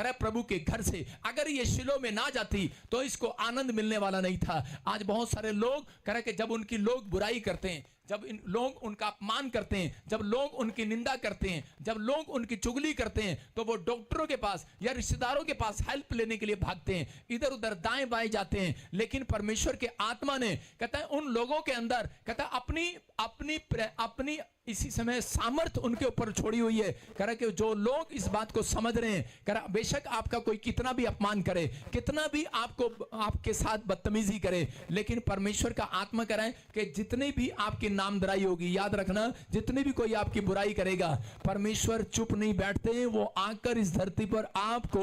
करे प्रभु के घर से। अगर ये शिलो में ना जाती तो इसको आनंद मिलने वाला नहीं था। आज बहुत सारे लोग करे कि जब उनकी लोग बुराई करते हैं, जब इन लोग उनका अपमान करते हैं, जब लोग उनकी निंदा करते हैं, जब लोग उनकी चुगली करते हैं, तो वो डॉक्टरों के पास या रिश्तेदारों के पास हेल्प लेने के लिए भागते हैं, इधर उधर दाएं बाएं जाते हैं। लेकिन परमेश्वर के आत्मा ने कहता है उन लोगों के अंदर कहता है अपनी अपनी अपनी इसी समय सामर्थ्य उनके ऊपर छोड़ी हुई है। कह रहा कि जो लोग इस बात को समझ रहे हैं, कह रहा बेशक आपका कोई कितना भी अपमान करे, कितना भी आपको आपके साथ बदतमीजी करे, लेकिन परमेश्वर का आत्मा कह रहा है कि जितनी भी आपकी नामधराई होगी, याद रखना जितनी भी कोई आपकी बुराई करेगा, परमेश्वर चुप नहीं बैठते हैं। वो आकर इस धरती पर आपको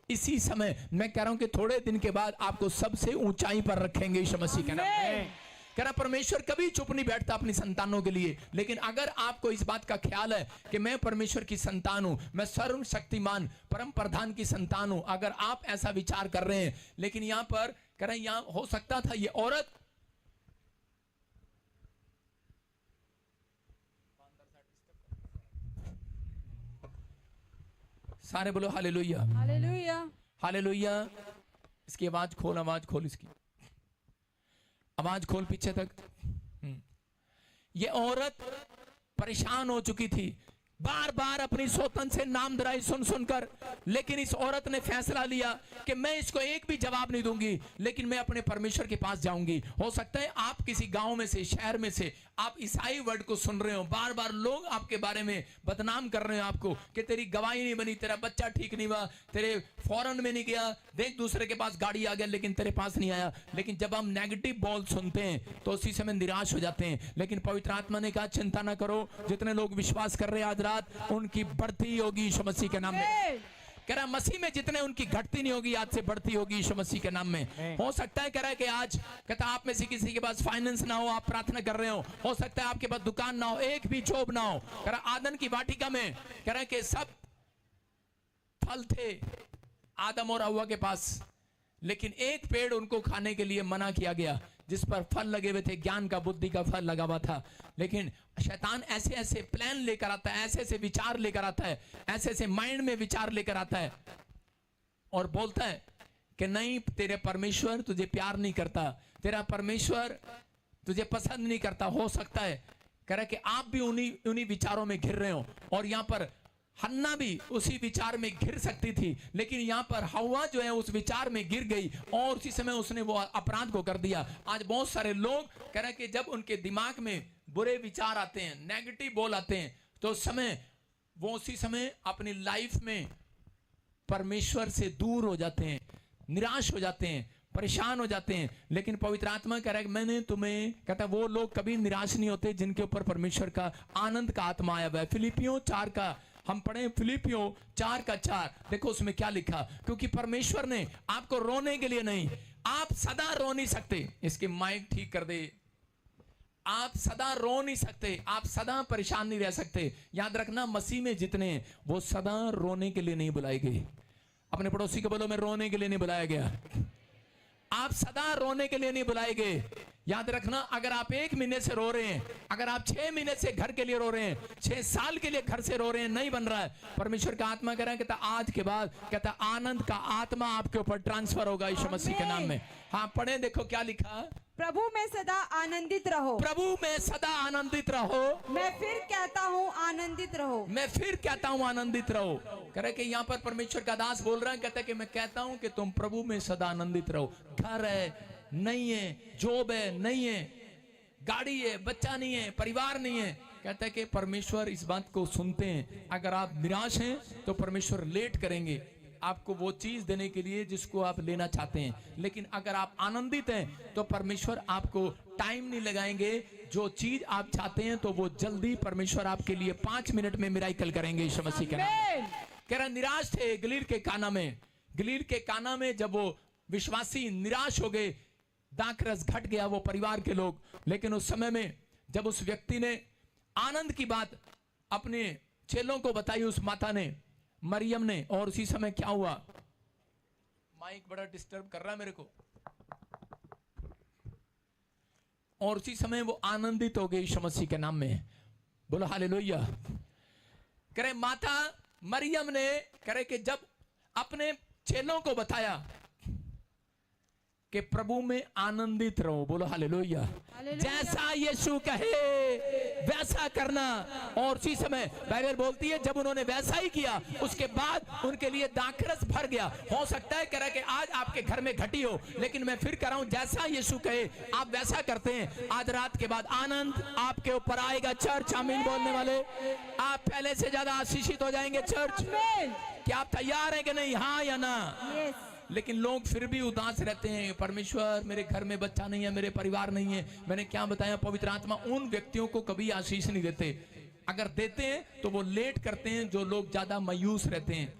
इसी समय, मैं कह रहा हूं कि थोड़े दिन के बाद आपको सबसे ऊंचाई पर रखेंगे यीशु मसीह के नाम में। कह रहा परमेश्वर कभी चुप नहीं बैठता अपनी संतानों के लिए। लेकिन अगर आपको इस बात का ख्याल है कि मैं परमेश्वर की संतान हूं, मैं सर्वशक्तिमान परम प्रधान की संतान हूं, अगर आप ऐसा विचार कर रहे हैं, लेकिन यहां पर कह रहे यहां हो सकता था ये औरत सारे बोलो हालेलुया हालेलुया हालेलुया। इसकी आवाज खोल इसकी आवाज खोल पीछे तक। ये औरत परेशान हो चुकी थी, बार बार अपनी सौतन से नामधराई सुन सुनकर, लेकिन इस औरत ने फैसला लिया कि मैं इसको एक भी जवाब नहीं दूंगी, लेकिन मैं अपने परमेश्वर के पास जाऊंगी। हो सकता है आप किसी गांव में से, शहर में से आप ईसाई वर्ड को सुन रहे हो, बार बार लोग आपके बारे में बदनाम कर रहे हो आपको कि तेरी गवाही नहीं बनी, तेरा बच्चा ठीक नहीं हुआ, तेरे फॉरेन में नहीं गया, देख दूसरे के पास गाड़ी आ गया लेकिन तेरे पास नहीं आया। लेकिन जब हम नेगेटिव बोल सुनते हैं तो उसी समय निराश हो जाते हैं। लेकिन पवित्र आत्मा ने कहा चिंता ना करो, जितने लोग विश्वास कर रहे हैं आज रात उनकी बढ़ती होगी यीशु मसीह के नाम में। कह रहा मसीह में जितने उनकी घटती नहीं होगी, आज से बढ़ती होगी यीशु मसीह के नाम में। हो सकता है कह रहा है कि आज कहता आप में से किसी के पास फाइनेंस ना हो, आप प्रार्थना कर रहे हो सकता है आपके पास दुकान ना हो, एक भी जॉब ना हो। कह रहा आदन की वाटिका में कह रहा है कि सब फल थे आदम और हव्वा के पास, लेकिन एक पेड़ उनको खाने के लिए मना किया गया जिस पर फल लगे हुए थे, ज्ञान का, बुद्धि का फल लगा हुआ था। लेकिन शैतान ऐसे ऐसे प्लान लेकर आता है, ऐसे ऐसे विचार लेकर आता है, ऐसे ऐसे माइंड में विचार लेकर आता है और बोलता है कि नहीं, तेरे परमेश्वर तुझे प्यार नहीं करता, तेरा परमेश्वर तुझे पसंद नहीं करता। हो सकता है कह रहा कि आप भी उन्हीं विचारों में घिर रहे हो। और यहां पर हन्ना भी उसी विचार में घिर सकती थी, लेकिन यहां पर हव्वा जो है उस विचार में गिर गई और उसी समय उसने वो अपराध को कर दिया। आज बहुत सारे लोग कह रहे हैं कि जब उनके दिमाग में बुरे विचार आते हैं, नेगेटिव बोल आते हैं, तो उस समय वो उसी समय अपनी लाइफ में परमेश्वर से दूर हो जाते हैं, निराश हो जाते हैं, परेशान हो जाते हैं। लेकिन पवित्र आत्मा कह रहा है मैंने तुम्हें, कहता वो लोग कभी निराश नहीं होते जिनके ऊपर परमेश्वर का आनंद का आत्मा आया हुआ है। फिलिपियों 4 का हम पढ़े, फिलिपियों 4 का 4 देखो उसमें क्या लिखा, क्योंकि परमेश्वर ने आपको रोने के लिए नहीं, आप सदा रो नहीं सकते, इसकी माइक ठीक कर दे, आप सदा रो नहीं सकते, आप सदा परेशान नहीं रह सकते। याद रखना मसीह में जितने हैं वो सदा रोने के लिए नहीं बुलाए गए। अपने पड़ोसी को बोलो मैं रोने के लिए नहीं बुलाया गया, आप सदा रोने के लिए नहीं बुलाए गए। याद रखना अगर आप 1 महीने से रो रहे हैं, अगर आप 6 महीने से घर के लिए रो रहे हैं, 6 साल के लिए घर से रो रहे हैं, नहीं बन रहा है, परमेश्वर का आत्मा कह रहा है, कहता आज के बाद कहता आनंद का आत्मा आपके ऊपर ट्रांसफर होगा यीशु मसीह के नाम में। हाँ पढ़े, देखो क्या लिखा, प्रभु में सदा आनंदित रहो, प्रभु में सदा आनंदित रहो, मैं फिर कहता हूँ आनंदित रहो, मैं फिर कहता हूँ आनंदित रहो। कह रहे कि यहाँ पर परमेश्वर का दास बोल रहा है, कहता है कि मैं कहता हूँ कि तुम प्रभु में सदा आनंदित रहो। घर है नहीं है, जॉब है नहीं है, गाड़ी है, बच्चा नहीं है, परिवार नहीं है, कहता है कि परमेश्वर इस बात को सुनते हैं। अगर आप निराश हैं तो परमेश्वर लेट करेंगे आपको वो चीज देने के लिए जिसको आप लेना चाहते हैं, लेकिन अगर आप आनंदित हैं तो परमेश्वर आपको टाइम नहीं लगाएंगे, जो चीज आप चाहते हैं तो वो जल्दी परमेश्वर आपके लिए 5 मिनट में मिराकल करेंगे यीशु मसीह के नाम। कह रहा निराश थे गलील के काना में, गलील के काना में जब वो विश्वासी निराश हो गए, दाखरस घट गया वो परिवार के लोग। लेकिन उस समय में जब उस व्यक्ति ने आनंद की बात अपने चेलों को बताई, उस माता ने, मरियम ने, और उसी समय क्या हुआ, माइक बड़ा डिस्टर्ब कर रहा है मेरे को, और उसी समय वो आनंदित हो गई यीशु मसीह के नाम में। बोलो हालेलुया। करे माता मरियम ने करे कि जब अपने चेलों को बताया कि प्रभु में आनंदित रहो। बोलो हालेलुया। जैसा यीशु कहे वैसा करना। और उसी समय बाइबल बोलती है जब उन्होंने वैसा ही किया उसके बाद उनके लिए दाखरस भर गया। हो सकता है कह रहा कि आज आपके घर में घटी हो, लेकिन मैं फिर कह रहा हूं जैसा यीशु कहे आप वैसा करते हैं, आज रात के बाद आनंद आपके ऊपर आएगा। चर्च आमीन बोलने वाले, आप पहले से ज्यादा आशीषित हो जाएंगे। चर्च क्या आप तैयार हैं कि नहीं? हाँ या ना? लेकिन लोग फिर भी उदास रहते हैं। परमेश्वर मेरे घर में बच्चा नहीं है, मेरे परिवार नहीं है। मैंने क्या बताया, पवित्र आत्मा उन व्यक्तियों को कभी आशीष नहीं देते। अगर देते हैं तो वो लेट करते हैं जो लोग ज्यादा मायूस रहते हैं,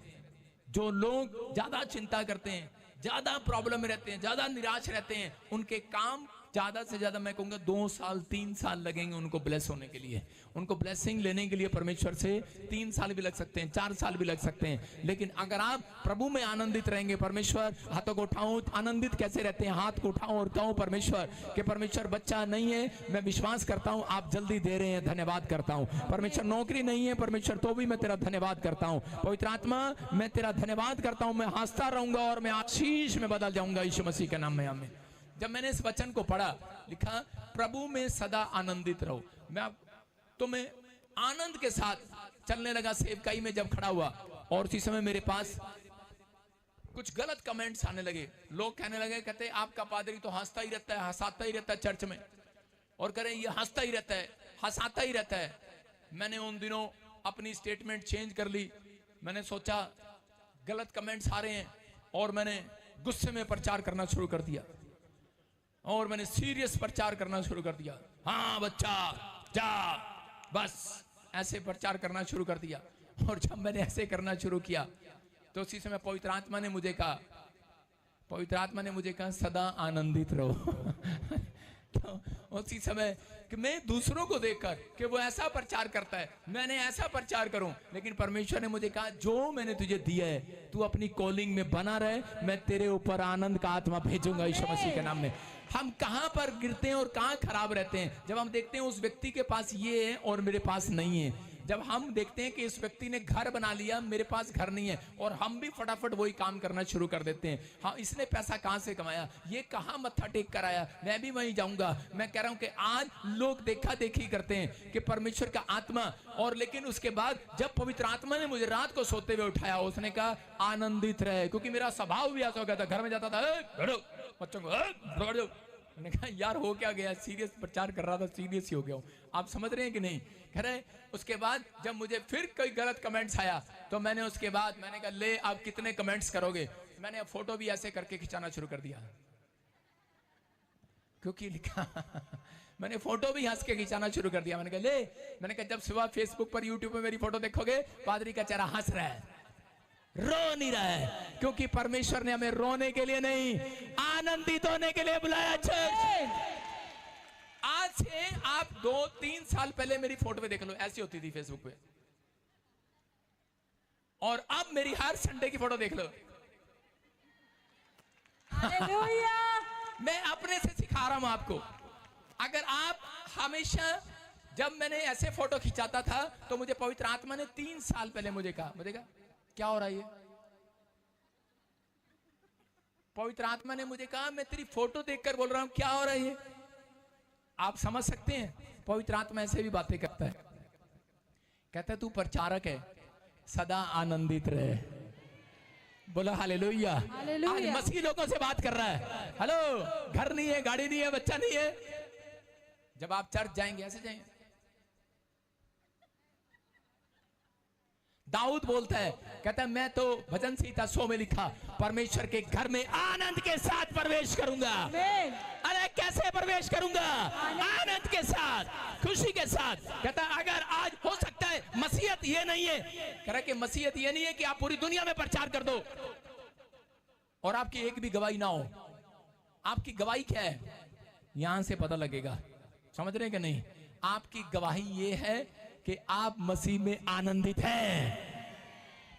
जो लोग ज्यादा चिंता करते हैं, ज्यादा प्रॉब्लम में रहते हैं, ज्यादा निराश रहते हैं। उनके काम ज्यादा से ज्यादा मैं कहूंगा 2 साल 3 साल लगेंगे उनको ब्लेस होने के लिए। उनको ब्लेसिंग लेने के लिए परमेश्वर से 3 साल भी लग सकते हैं, 4 साल भी लग सकते हैं। लेकिन अगर आप प्रभु में आनंदित रहेंगे, परमेश्वर हाथों को उठाऊं, आनंदित कैसे रहते हैं? हाथ को उठाऊं और कहूं परमेश्वर कि परमेश्वर बच्चा नहीं है, मैं विश्वास करता हूं आप जल्दी दे रहे हैं, धन्यवाद करता हूं। परमेश्वर नौकरी नहीं है परमेश्वर, तो भी मैं तेरा धन्यवाद करता हूं। पवित्र आत्मा मैं तेरा धन्यवाद करता हूं, मैं हंसता रहूंगा और मैं आशीष में बदल जाऊंगा यीशु मसीह के नाम में। आमीन। जब मैंने इस वचन को पढ़ा, लिखा प्रभु में सदा आनंदित रहो। मैं आनंद के साथ चलने लगा सेवकाई में जब खड़ा हुआ, और उसी समय मेरे पास कुछ गलत कमेंट्स आने लगे। लोग कहने लगे, कहते आपका पादरी तो हंसता ही रहता है, हंसाता ही रहता है चर्च में, और कह रहे ये हंसता ही रहता है, हंसाता ही रहता है। मैंने उन दिनों अपनी स्टेटमेंट चेंज कर ली। मैंने सोचा गलत कमेंट्स आ रहे हैं, और मैंने गुस्से में प्रचार करना शुरू कर दिया, और मैंने सीरियस प्रचार करना शुरू कर दिया। हाँ बच्चा जा, बस ऐसे प्रचार करना शुरू कर दिया। और जब मैंने ऐसे करना शुरू किया तो उसी समय पवित्र आत्मा ने मुझे कहा सदा आनंदित रहो। तो उसी समय कि मैं दूसरों को देखकर कि वो ऐसा प्रचार करता है, मैंने ऐसा प्रचार करूं। लेकिन परमेश्वर ने मुझे कहा जो मैंने तुझे दिया है तू अपनी कॉलिंग में बना रहे, मैं तेरे ऊपर आनंद का आत्मा भेजूंगा यीशु मसीह के नाम में। हम कहां पर गिरते हैं और कहां खराब रहते हैं? जब हम देखते हैं उस व्यक्ति के पास ये है और मेरे पास नहीं है। जब हम देखते हैं कि इस व्यक्ति ने घर बना लिया, मेरे पास घर नहीं है, और हम भी फटाफट वही काम करना शुरू कर देते हैं। हाँ, इसने पैसा कहां से कमाया, ये कहां मत्था टेक कर आया, मैं भी वहीं जाऊंगा। मैं कह रहा हूं कि आज लोग देखा देखी करते हैं कि परमेश्वर का आत्मा, और लेकिन उसके बाद जब पवित्र आत्मा ने मुझे रात को सोते हुए उठाया, उसने कहा आनंदित रहे। क्योंकि मेरा स्वभाव भी ऐसा हो गया था, घर में जाता था बच्चों को मैंने कहा यार हो क्या गया, सीरियस प्रचार कर रहा था, सीरियस ही हो गया हूं। आप समझ रहे हैं कि नहीं? कह रहे उसके बाद जब मुझे फिर कोई गलत कमेंट्स आया तो मैंने उसके बाद मैंने कहा ले आप कितने कमेंट्स करोगे। मैंने फोटो भी ऐसे करके खिंचाना शुरू कर दिया, क्योंकि लिखा मैंने फोटो भी हंस के खिंचाना शुरू कर दिया। मैंने कहा जब सुबह फेसबुक पर यूट्यूब पे मेरी फोटो देखोगे, पादरी का चेहरा हंस रहा है, रो नहीं रहा है, क्योंकि परमेश्वर ने हमें रोने के लिए नहीं आनंदित होने के लिए बुलाया। चर्च आज से आप 2-3 साल पहले मेरी फोटो पे देख लो, ऐसी होती थी फेसबुक पे, और अब मेरी हर संडे की फोटो देख लो। मैं अपने से सिखा रहा हूं आपको। अगर आप हमेशा, जब मैंने ऐसे फोटो खिंचाता था तो मुझे पवित्र आत्मा ने 3 साल पहले मुझे कहा क्या हो रहा है ये? पवित्र आत्मा ने मुझे कहा मैं तेरी फोटो देखकर बोल रहा हूं क्या हो रहा है ये? आप समझ सकते हैं, पवित्र आत्मा ऐसे भी बातें करता है। कहता है तू प्रचारक है, सदा आनंदित रहे। बोलो हालेलुया। आज मसीह लोगों से बात कर रहा है। हेलो, घर नहीं है, गाड़ी नहीं है, बच्चा नहीं है, जब आप चर्च जाएंगे ऐसे जाएंगे। दाऊद बोलता है, कहता है मैं तो भजन संहिता 100 में लिखा परमेश्वर के घर में आनंद के साथ प्रवेश करूंगा। अरे कैसे प्रवेश करूंगा? आनंद के साथ, खुशी के साथ। कहता है अगर आज हो सकता है मसीहत ये नहीं है, कह रहा कि मसीहत ये नहीं है कि आप पूरी दुनिया में प्रचार कर दो और आपकी एक भी गवाही ना हो। आपकी गवाही क्या है? यहां से पता लगेगा। समझ रहे हैं कि नहीं? आपकी गवाही ये है कि आप मसीह में आनंदित हैं।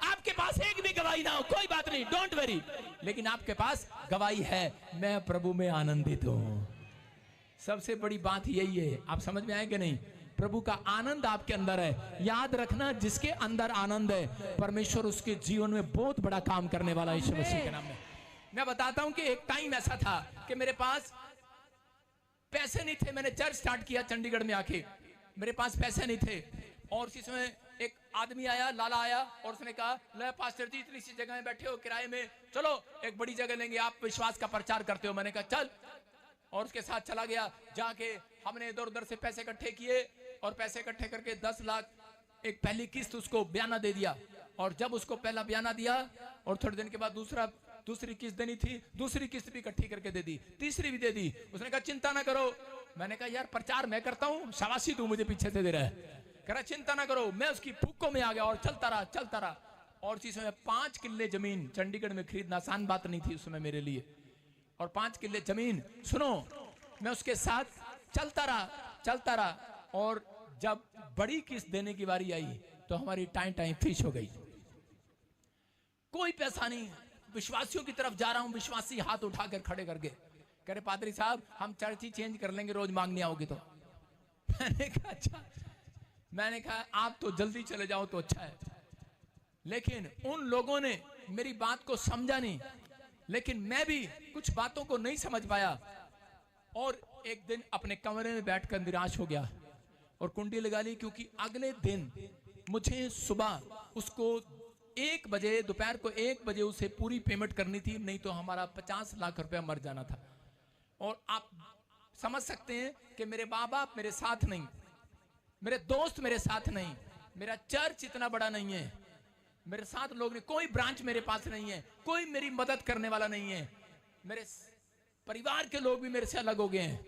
आपके पास एक भी गवाही ना हो, कोई बात नहीं, डोंट वरी, लेकिन आपके पास गवाही है, मैं प्रभु में आनंदित हूं। सबसे बड़ी बात यही है। आप समझ में आए कि नहीं? प्रभु का आनंद आपके अंदर है। याद रखना, जिसके अंदर आनंद है परमेश्वर उसके जीवन में बहुत बड़ा काम करने वाला है यीशु मसीह के नाम में। मैं बताता हूं कि एक टाइम ऐसा था कि मेरे पास पैसे नहीं थे। मैंने चर्च स्टार्ट किया चंडीगढ़ में आके, मेरे पास पैसे नहीं थे। और उसी समय एक आदमी आया, लाला आया, और उसने कहा, ले पास्टर जी इतनी सी जगह में बैठे हो किराए में, चलो एक बड़ी जगह लेंगे, आप विश्वास का प्रचार करते हो। मैंने कहा चल, और उसके साथ चला गया। जाके हमने इधर उधर से पैसे इकट्ठे किए, और पैसे इकट्ठे करके 10 लाख एक पहली किस्त उसको बयाना दे दिया। और जब उसको पहला बयाना दिया, और थोड़े दिन के बाद दूसरी किस्त देनी थी, दूसरी किस्त भी इकट्ठी करके दे दी, तीसरी भी दे दी। उसने कहा चिंता ना करो। मैंने कहा यार प्रचार मैं करता हूँ, शाबाशी तू मुझे पीछे से दे रहा है। कह रहा चिंता ना करो। मैं उसकी फूकों में आ गया और चलता रहा। और उसी समय 5 किल्ले जमीन चंडीगढ़ में खरीदना आसान बात नहीं थी उस समय मेरे लिए। और 5 किल्ले जमीन, सुनो, मैं उसके साथ चलता रहा। और जब बड़ी किस्त देने की बारी आई तो हमारी टाइम फिश हो गई। कोई पैसा नहीं, विश्वासियों की तरफ जा रहा हूं, विश्वासी हाथ उठाकर खड़े करके कह रहे पादरी साहब हम चर्च ही चेंज कर लेंगे, रोज मांगने आओगे तो। मैंने कहा अच्छा। मैंने कहा आप तो जल्दी चले जाओ तो अच्छा है। लेकिन उन लोगों ने मेरी बात को समझा नहीं, लेकिन मैं भी कुछ बातों को नहीं समझ पाया। और एक दिन अपने कमरे में बैठकर निराश हो गया और कुंडी लगा ली, क्योंकि अगले दिन मुझे सुबह उसको 1 बजे, दोपहर को 1 बजे उसे पूरी पेमेंट करनी थी, नहीं तो हमारा 50 लाख रुपया मर जाना था। और आप समझ सकते हैं कि मेरे माँ बाप मेरे साथ नहीं, मेरे दोस्त मेरे साथ नहीं, मेरा चर्च इतना बड़ा नहीं है, मेरे साथ लोग नहीं, कोई ब्रांच मेरे पास नहीं है, कोई मेरी मदद करने वाला नहीं है, मेरे परिवार के लोग भी मेरे से अलग हो गए हैं,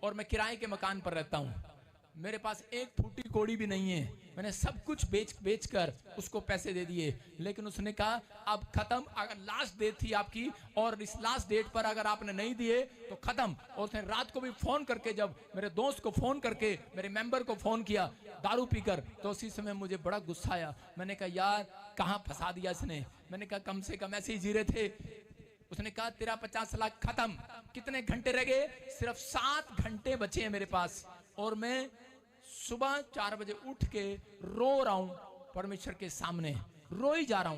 और मैं किराए के मकान पर रहता हूं। मेरे पास एक फूटी कोड़ी भी नहीं है। मैंने सब कुछ बेच कर उसको पैसे दे दिए। लेकिन उसने कहा अब खत्म, अगर लास्ट डेट थी आपकी और इस लास्ट डेट पर अगर आपने नहीं दिए तो खत्म। और उसने रात को भी फोन करके, जब मेरे दोस्त को फोन करके, मेरे मेंबर को फोन किया दारू पीकर, तो उसी समय मुझे बड़ा गुस्सा आया। मैंने कहा यार कहाँ फंसा दिया इसने। मैंने कहा कम से कम ऐसे ही जी रहे थे। उसने कहा तेरा 50 लाख खत्म। कितने घंटे रह गए? सिर्फ 7 घंटे बचे हैं मेरे पास, और मैं सुबह 4 बजे उठ के रो रहा हूं परमेश्वर के सामने, रोई जा रहा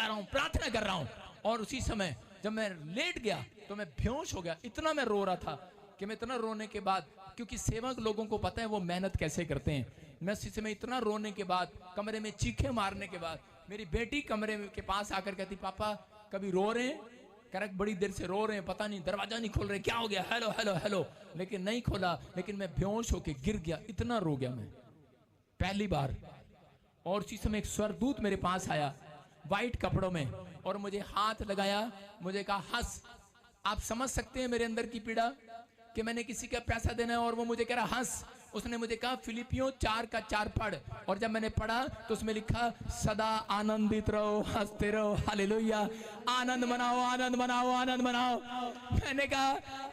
हूं, प्रार्थना कर रहा हूं। और उसी समय जब मैं लेट गया तो मैं बेहोश हो गया, इतना मैं रो रहा था कि मैं इतना रोने के बाद, क्योंकि सेवक लोगों को पता है वो मेहनत कैसे करते हैं, मैं उसी समय इतना रोने के बाद, कमरे में चीखे मारने के बाद, मेरी बेटी कमरे के पास आकर कहती पापा कभी रो रहे हैं? करेक्ट, बड़ी देर से रो रहे हैं, पता नहीं दरवाजा नहीं खोल रहे, क्या हो गया, हेलो हेलो हेलो, लेकिन नहीं खोला। लेकिन मैं बेहोश होके गिर गया, इतना रो गया मैं पहली बार। और उसी समय एक स्वर्गदूत मेरे पास आया वाइट कपड़ों में, और मुझे हाथ लगाया, मुझे कहा हंस। आप समझ सकते हैं मेरे अंदर की पीड़ा कि मैंने किसी का पैसा देना है और वो मुझे कह रहा हंस। उसने मुझे कहा फिलिपियों 4:4 पढ़, और जब मैंने पढ़ा तो उसमें लिखा सदा आनंदित रहो, हंसते रहो, हालेलुया, आनंद मनाओ, आनंद मनाओ, आनंद मनाओ।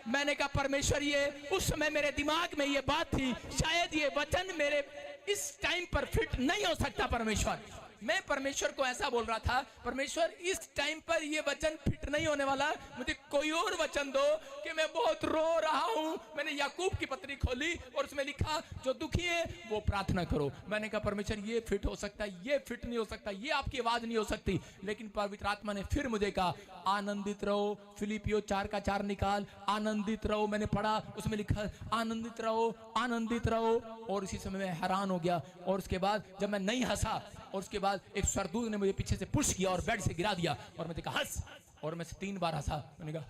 मैंने कहा परमेश्वर, ये उस समय मेरे दिमाग में ये बात थी, शायद ये वचन मेरे इस टाइम पर फिट नहीं हो सकता। परमेश्वर, मैं परमेश्वर को ऐसा बोल रहा था, परमेश्वर इस टाइम पर ये वचन फिट नहीं होने वाला, मुझे कोई और वचन दो कि मैं बहुत रो रहा हूं। मैंने याकूब की पत्री खोली और उसमें लिखा जो दुखी है वो प्रार्थना करो। मैंने कहा परमेश्वर ये फिट हो सकता है, ये फिट नहीं हो सकता, ये आपकी आवाज नहीं हो सकती। लेकिन पवित्र आत्मा ने फिर मुझे कहा आनंदित रहो, फिलिपियो 4:4 निकाल, आनंदित रहो। मैंने पढ़ा, उसमें लिखा आनंदित रहो, आनंदित रहो। और इसी समय मैं हैरान हो गया। और उसके बाद जब मैं नहीं हंसा, और उसके बाद एक स्वर्गदूत ने मुझे पीछे से पुश किया और बेड से गिरा दिया, और मैंने कहा हंस, और मैं 3 बार हंसा। मैंने कहा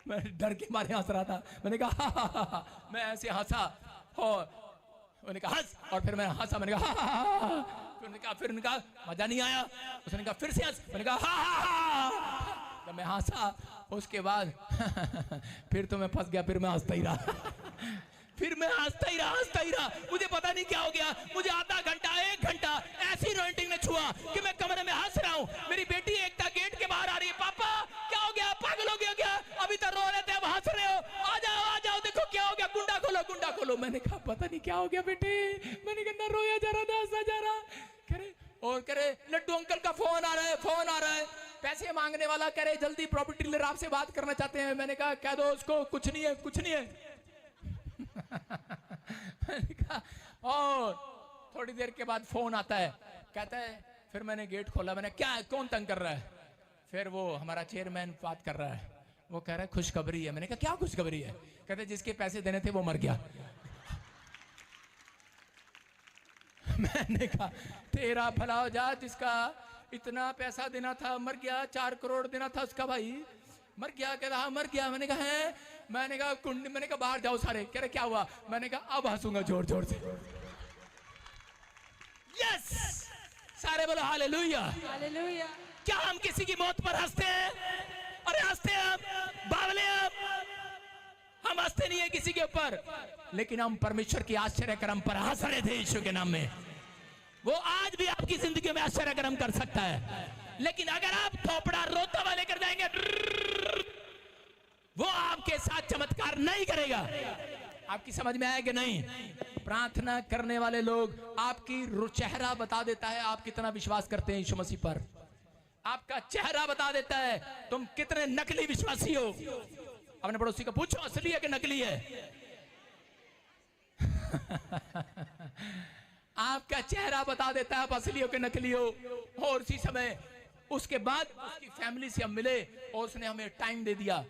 मैं डर के मारे हंस रहा था। मैंने कहा मैं ऐसे हंसा, और मैंने कहा हंस, और फिर मैं हंसा। मैंने कहा फिर उन्होंने कहा मजा नहीं आया। उसने कहा फिर से हंस। मैंने कहा जब मैं हंसा उसके बाद फिर तो मैं फंस गया, फिर मैं हंसता ही रहा। फिर मैं हंसता ही रहा। मुझे पता नहीं क्या हो गया, मुझे आधा घंटा 1 घंटा ऐसी एनॉइंटिंग ने छुआ कि मैं कमरे में हंस रहा हूँ। मेरी बेटी एकता गेट के बाहर आ रही है, पापा क्या हो गया, पागल हो गया क्या, अभी तक रो रहे थे अब हंस रहे हो, आ जाओ देखो क्या हो गया, गुंडा खोलो। मैंने कहा पता नहीं क्या हो गया बेटे। मैंने कहा ना रोया जा रहा ना हंसा जा रहा। करे लड्डू अंकल का फोन आ रहा है, पैसे मांगने वाला, कह रहे जल्दी प्रॉपर्टी डीलर आपसे बात करना चाहते हैं। मैंने कहा कह दो उसको कुछ नहीं है। मैंने कहा, और थोड़ी देर के बाद फोन आता है, कहता है, फिर मैंने गेट खोला, मैंने क्या है, कौन तंग कर रहा है? फिर वो हमारा चेयरमैन बात कर रहा है, वो कह रहा है खुशखबरी है। मैंने कहा क्या खुशखबरी है? कहते जिसके पैसे देने थे वो मर गया। मैंने कहा तेरा भला हो जा, जिसका इतना पैसा देना था मर गया, 4 करोड़ देना था उसका भाई मर गया। कह रहा मर गया। मैंने कहा है, मैंने कहा कुंडी, मैंने कहा बाहर जाओ सारे। कह रहे क्या हुआ? मैंने कहा अब हंसूंगा जोर जोर से। यस, सारे बोलो हालेलुया। हालेलुया। क्या हम किसी की मौत पर हंसते हैं? अरे हंसते हैं हम, बावले हम हंसते नहीं है किसी के ऊपर, लेकिन हम परमेश्वर की आश्चर्य कर्म पर हंस रहे थे यीशु के नाम में। वो आज भी आपकी जिंदगी में आश्चर्य कर्म कर सकता है, लेकिन अगर आप थोपड़ा रोता हुआ लेकर जाएंगे, वो आपके साथ चमत्कार नहीं करेगा। आपकी समझ में आया कि नहीं? प्रार्थना करने वाले लोग, आपकी चेहरा बता देता है आप कितना विश्वास करते हैं यीशु मसीह पर। आपका चेहरा बता देता है तुम कितने नकली विश्वासी हो। अपने पड़ोसी को पूछो असली है कि नकली है। आपका चेहरा बता देता है आप असली हो कि नकली हो। और उसी समय उसके बाद उसकी फैमिली से हम मिले और उसने हमें टाइम दे दिया।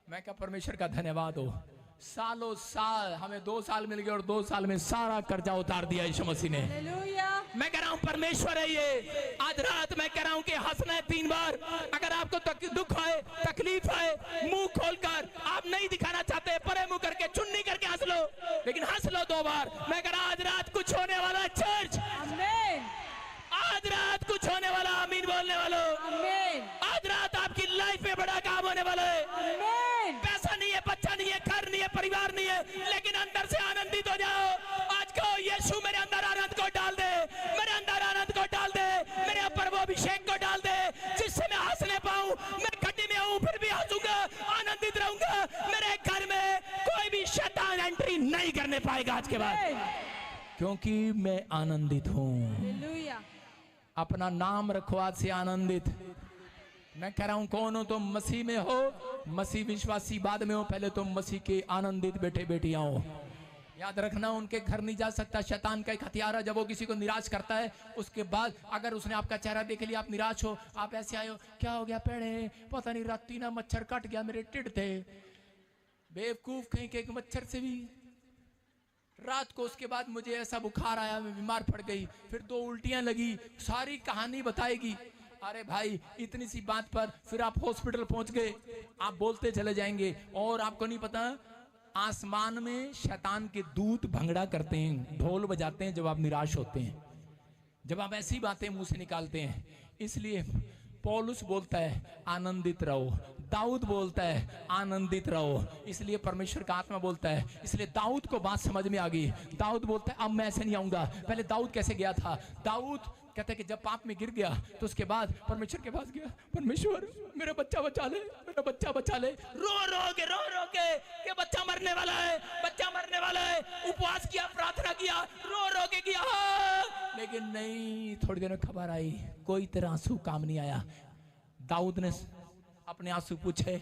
मैं क्या परमेश्वर का धन्यवाद हो। सालों साल हमें 2 साल मिल गए और 2 साल में सारा कर्जा उतार दिया यीशु मसीह ने। हालेलुया। मैं कह रहा हूं परमेश्वर है ये। आज रात मैं कह रहा हूं कि हंसना है 3 बार। अगर आपको दुख है, तकलीफ है, मुंह खोलकर आप नहीं दिखाना चाहते, परे मुंह करके चुन्नी करके हंस लो, लेकिन हंस लो 2 बार। मैं कह रहा हूं आज रात कुछ होने वाला है चर्च। आमीन। आज रात कुछ होने वाला। आमीन बोलने वालों। आमीन। आज रात आपकी लाइफ में बड़ा काम होने वाला है। आमीन। पैसा नहीं है, बच्चा नहीं है, घर नहीं है, परिवार नहीं है, लेकिन अंदर से आनंदित हो जाओ। आज को यीशु मेरे अंदर आनंद को डाल दे, मेरे अंदर आनंद को डाल दे, मेरे ऊपर वो अभिषेक को डाल दे जिससे मैं हंसने पाऊं। मैं खड्डी में हूं फिर भी हंसूंगा, आनंदित रहूंगा। मेरे घर में कोई भी शैतान एंट्री नहीं करने पाएगा आज के बाद, क्योंकि मैं आनंदित हूं। हालेलुया। अपना नाम रखो आज से आनंदित। मैं कह रहा हूं कौन हो तुम? मसीह में हो, मसीह विश्वासी बाद में हो, पहले तुम मसीह के आनंदित बेटे बेटियां हो। याद रखना उनके घर नहीं जा सकता। शैतान का एक हथियार है, जब वो किसी को निराश करता है उसके बाद अगर उसने आपका चेहरा देख लिया, आप निराश हो, आप ऐसे आए हो, क्या हो गया पेड़े, पता नहीं रात ना मच्छर काट गया, मेरे टिड थे। बेवकूफ कहीं के मच्छर से भी। रात को उसके बाद मुझे ऐसा बुखार आया, मैं बीमार पड़ गई, फिर 2 उल्टियां लगी, सारी कहानी बताएगी। अरे भाई इतनी सी बात पर फिर आप हॉस्पिटल पहुंच गए, आप बोलते चले जाएंगे और आपको नहीं पता आसमान में शैतान के दूत भंगड़ा करते हैं, ढोल बजाते हैं जब आप निराश होते हैं, जब आप ऐसी बातें मुंह से निकालते हैं। इसलिए पौलुस बोलता है आनंदित रहो, दाऊद बोलता है आनंदित रहो, इसलिए परमेश्वर का आत्मा बोलता है। इसलिए दाऊद को बात समझ में आ गई। दाऊद बोलता है अब मैं ऐसे नहीं आऊंगा। पहले दाऊद कैसे गया था? दाऊद कहते हैं कि जब पाप में गिर गया तो उसके बाद परमेश्वर के पास गया, परमेश्वर मेरा बच्चा बचा ले, मेरा बच्चा बचा ले। रो रो के कि बच्चा मरने वाला है, बच्चा मरने वाला है। उपवास किया, प्रार्थना किया, रो के किया, लेकिन नहीं। थोड़ी देर में खबर आई कोई तेरा आंसू काम नहीं आया। दाऊद ने अपने आंसू पूछे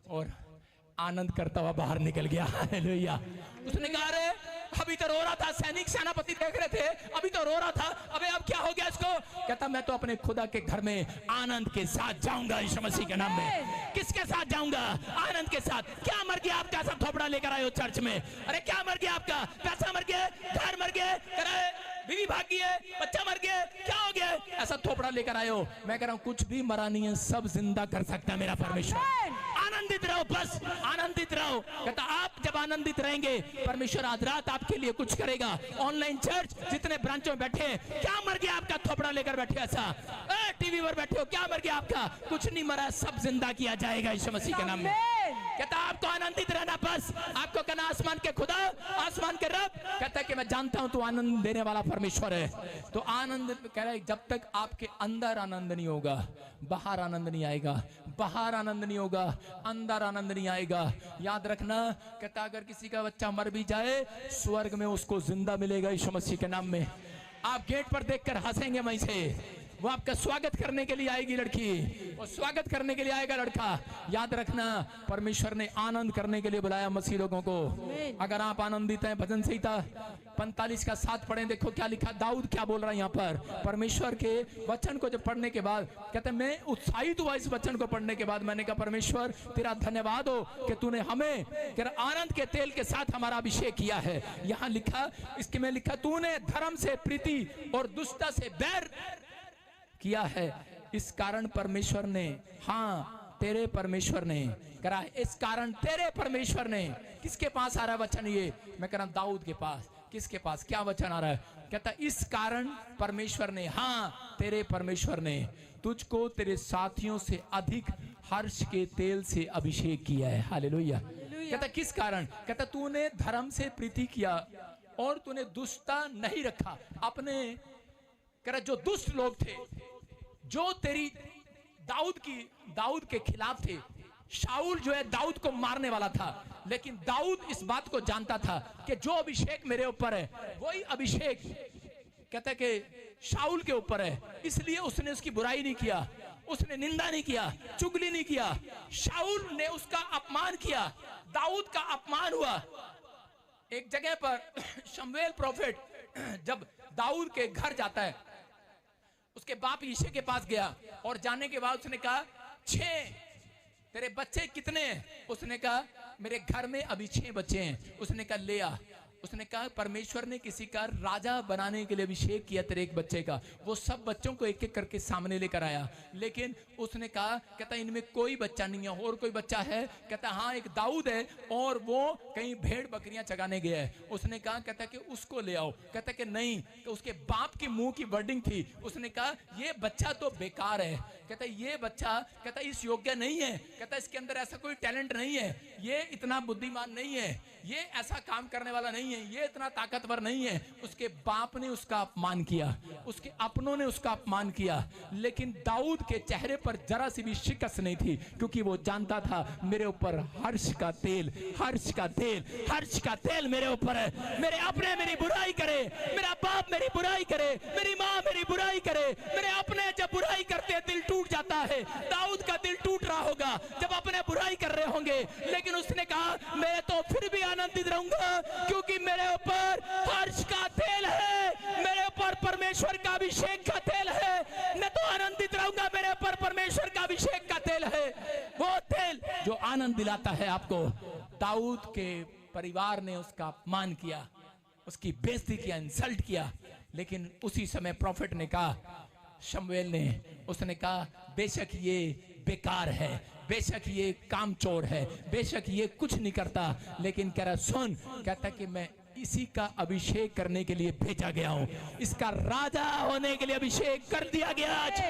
और आनंद करता हुआ बाहर निकल गया। हालेलुया। उसने कहा अरे अभी तो रो रहा था, सैनिक सेनापति देख रहे थे, अभी तो रो रहा था, अबे अब क्या हो गया इसको? कहता मैं तो अपने खुदा के घर में आनंद के साथ जाऊंगा यीशु मसीह के नाम में। किसके साथ जाऊंगा? आनंद के साथ। क्या मर गया आपका? सब थोपड़ा लेकर आए हो चर्च में। अरे क्या मर गया आपका? पैसा मर गया, घर मर गया, बीवी भाग गई है, बच्चा मर गया, क्या हो गया? ऐसा थोपड़ा लेकर आए हो। मैं कह रहा हूं कुछ भी मरा नहीं है, सब जिंदा कर सकता है मेरा परमेश्वर। आनंदित रहो, बस आनंदित रहो। कहता आप जब आनंदित रहेंगे परमेश्वर आज रात आपके लिए कुछ करेगा। ऑनलाइन चर्च जितने ब्रांचों में बैठे हैं, क्या मर गया आपका? थोपड़ा लेकर बैठे ऐसा टीवी पर बैठे हो, क्या मर गया आपका? कुछ नहीं मरा, सब जिंदा किया जाएगा यीशु मसीह के नाम में। कहता आपको आनंदित रहना, बस आपको कहना आसमान के खुदा, आसमान के रब कहता है कि मैं जानता हूं तू आनंद देने वाला परमेश्वर है। तो आनंद कह रहा है जब तक आपके अंदर आनंद नहीं होगा बाहर आनंद नहीं आएगा, बाहर आनंद नहीं होगा अंदर आनंद नहीं आएगा। याद रखना कहता अगर किसी का बच्चा मर भी जाए स्वर्ग में उसको जिंदा मिलेगा यीशु मसीह के नाम में। आप गेट पर देखकर हंसेंगे वहीं से, वो आपका स्वागत करने के लिए आएगी लड़की, वो स्वागत करने के लिए आएगा लड़का। याद रखना, परमेश्वर ने आनंद करने के लिए बुलाया मसीह लोगों को। अगर आप आनंदित हैं, भजन संहिता 45 का 7 पढ़ें, देखो क्या लिखा, दाऊद क्या बोल रहा है यहाँ पर। परमेश्वर के वचन को जब पढ़ने के बाद कहते हैं, मैं उत्साहित हुआ इस वचन को पढ़ने के बाद। मैंने कहा परमेश्वर तेरा धन्यवाद हो कि तूने हमें तेरा आनंद के तेल के साथ हमारा अभिषेक किया है। यहाँ लिखा, इसके में लिखा, तूने धर्म से प्रीति और दुष्टता से बैर किया है। इस कारण परमेश्वर ने, हाँ तेरे परमेश्वर ने करा, इस कारण तेरे परमेश्वर ने। किसके पास आ रहा है वचन ये? मैं कह रहा हूं दाऊद के पास। किसके पास? क्या वचन आ रहा है? कहता इस कारण परमेश्वर ने, हाँ तेरे परमेश्वर ने तुझको तेरे साथियों से अधिक हर्ष के तेल से अभिषेक किया है। हालेलुया। कहता किस कारण? कहता तूने धर्म से प्रीति किया और तूने दुष्टता नहीं रखा। अपने कह रहा जो दुष्ट लोग थे, जो तेरी दाऊद के खिलाफ थे। शाऊल जो है दाऊद को मारने वाला था, लेकिन दाऊद इस बात को जानता था कि जो अभिषेक मेरे ऊपर है वही अभिषेक कहता है कि शाऊल के ऊपर है। इसलिए उसने उसकी बुराई नहीं किया, उसने निंदा नहीं किया, चुगली नहीं किया। शाऊल ने उसका अपमान किया, दाऊद का अपमान हुआ। एक जगह पर शमूएल प्रोफेट जब दाऊद के घर जाता है, उसके बाप यिशै के पास गया और जाने के बाद उसने कहा 6 तेरे बच्चे कितने हैं? उसने कहा मेरे घर में अभी 6 बच्चे हैं। उसने कहा ले आ। उसने कहा परमेश्वर ने किसी का राजा बनाने के लिए अभिषेक किया तेरे एक बच्चे का। वो सब बच्चों को एक एक करके सामने लेकर आया, लेकिन उसने कहा, कहता इनमें कोई बच्चा नहीं है। और कोई बच्चा है? कहता हाँ एक दाऊद है और वो कहीं भेड़ बकरियां चगाने गया है। उसने कहा, कहता कि उसको ले आओ। कहता कि नहीं, तो उसके बाप की मुंह की वर्डिंग थी। उसने कहा ये बच्चा तो बेकार है। कहता ये बच्चा, कहता इस योग्य नहीं है। कहता इसके अंदर ऐसा कोई टैलेंट नहीं है, ये इतना बुद्धिमान नहीं है, ये ऐसा काम करने वाला नहीं है, ये इतना ताकतवर नहीं है। उसके बाप ने उसका अपमान किया, उसके अपनों ने उसका अपमान किया, लेकिन दाऊद के चेहरे पर जरा सी भी शिकस्त नहीं थी, क्योंकि वो जानता था मेरे ऊपर हर्ष का तेल, हर्ष का तेल, हर्ष का तेल मेरे ऊपर है। मेरे अपने मेरी बुराई करे, मेरा बाप मेरी बुराई करे, मेरी माँ मेरी बुराई करे, मेरे अपने जब बुराई करते दिल टूट जाता है। दाऊद का दिल टूट रहा होगा जब अपने बुराई कर रहे होंगे, लेकिन उसने कहा मैं तो फिर भी आनंदित रहूंगा, क्योंकि मेरे ऊपर हर्ष का तेल है, मेरे ऊपर परमेश्वर का अभिषेक का तेल है। मैं तो आनंदित रहूंगा, मेरे ऊपर परमेश्वर का अभिषेक का तेल है, वो तेल जो आनंद दिलाता है आपको। दाऊद के परिवार ने उसका अपमान किया, उसकी बेइज्जती किया, इंसल्ट किया, लेकिन उसी समय प्रॉफिट ने कहा, शमूएल ने, उसने कहा बेशक ये बेकार है, बेशक ये कामचोर है, बेशक ये कुछ नहीं करता, लेकिन कह रहा सुन, कहता कि मैं इसी का अभिषेक करने के लिए भेजा गया हूं, इसका राजा होने के लिए अभिषेक कर दिया गया। आज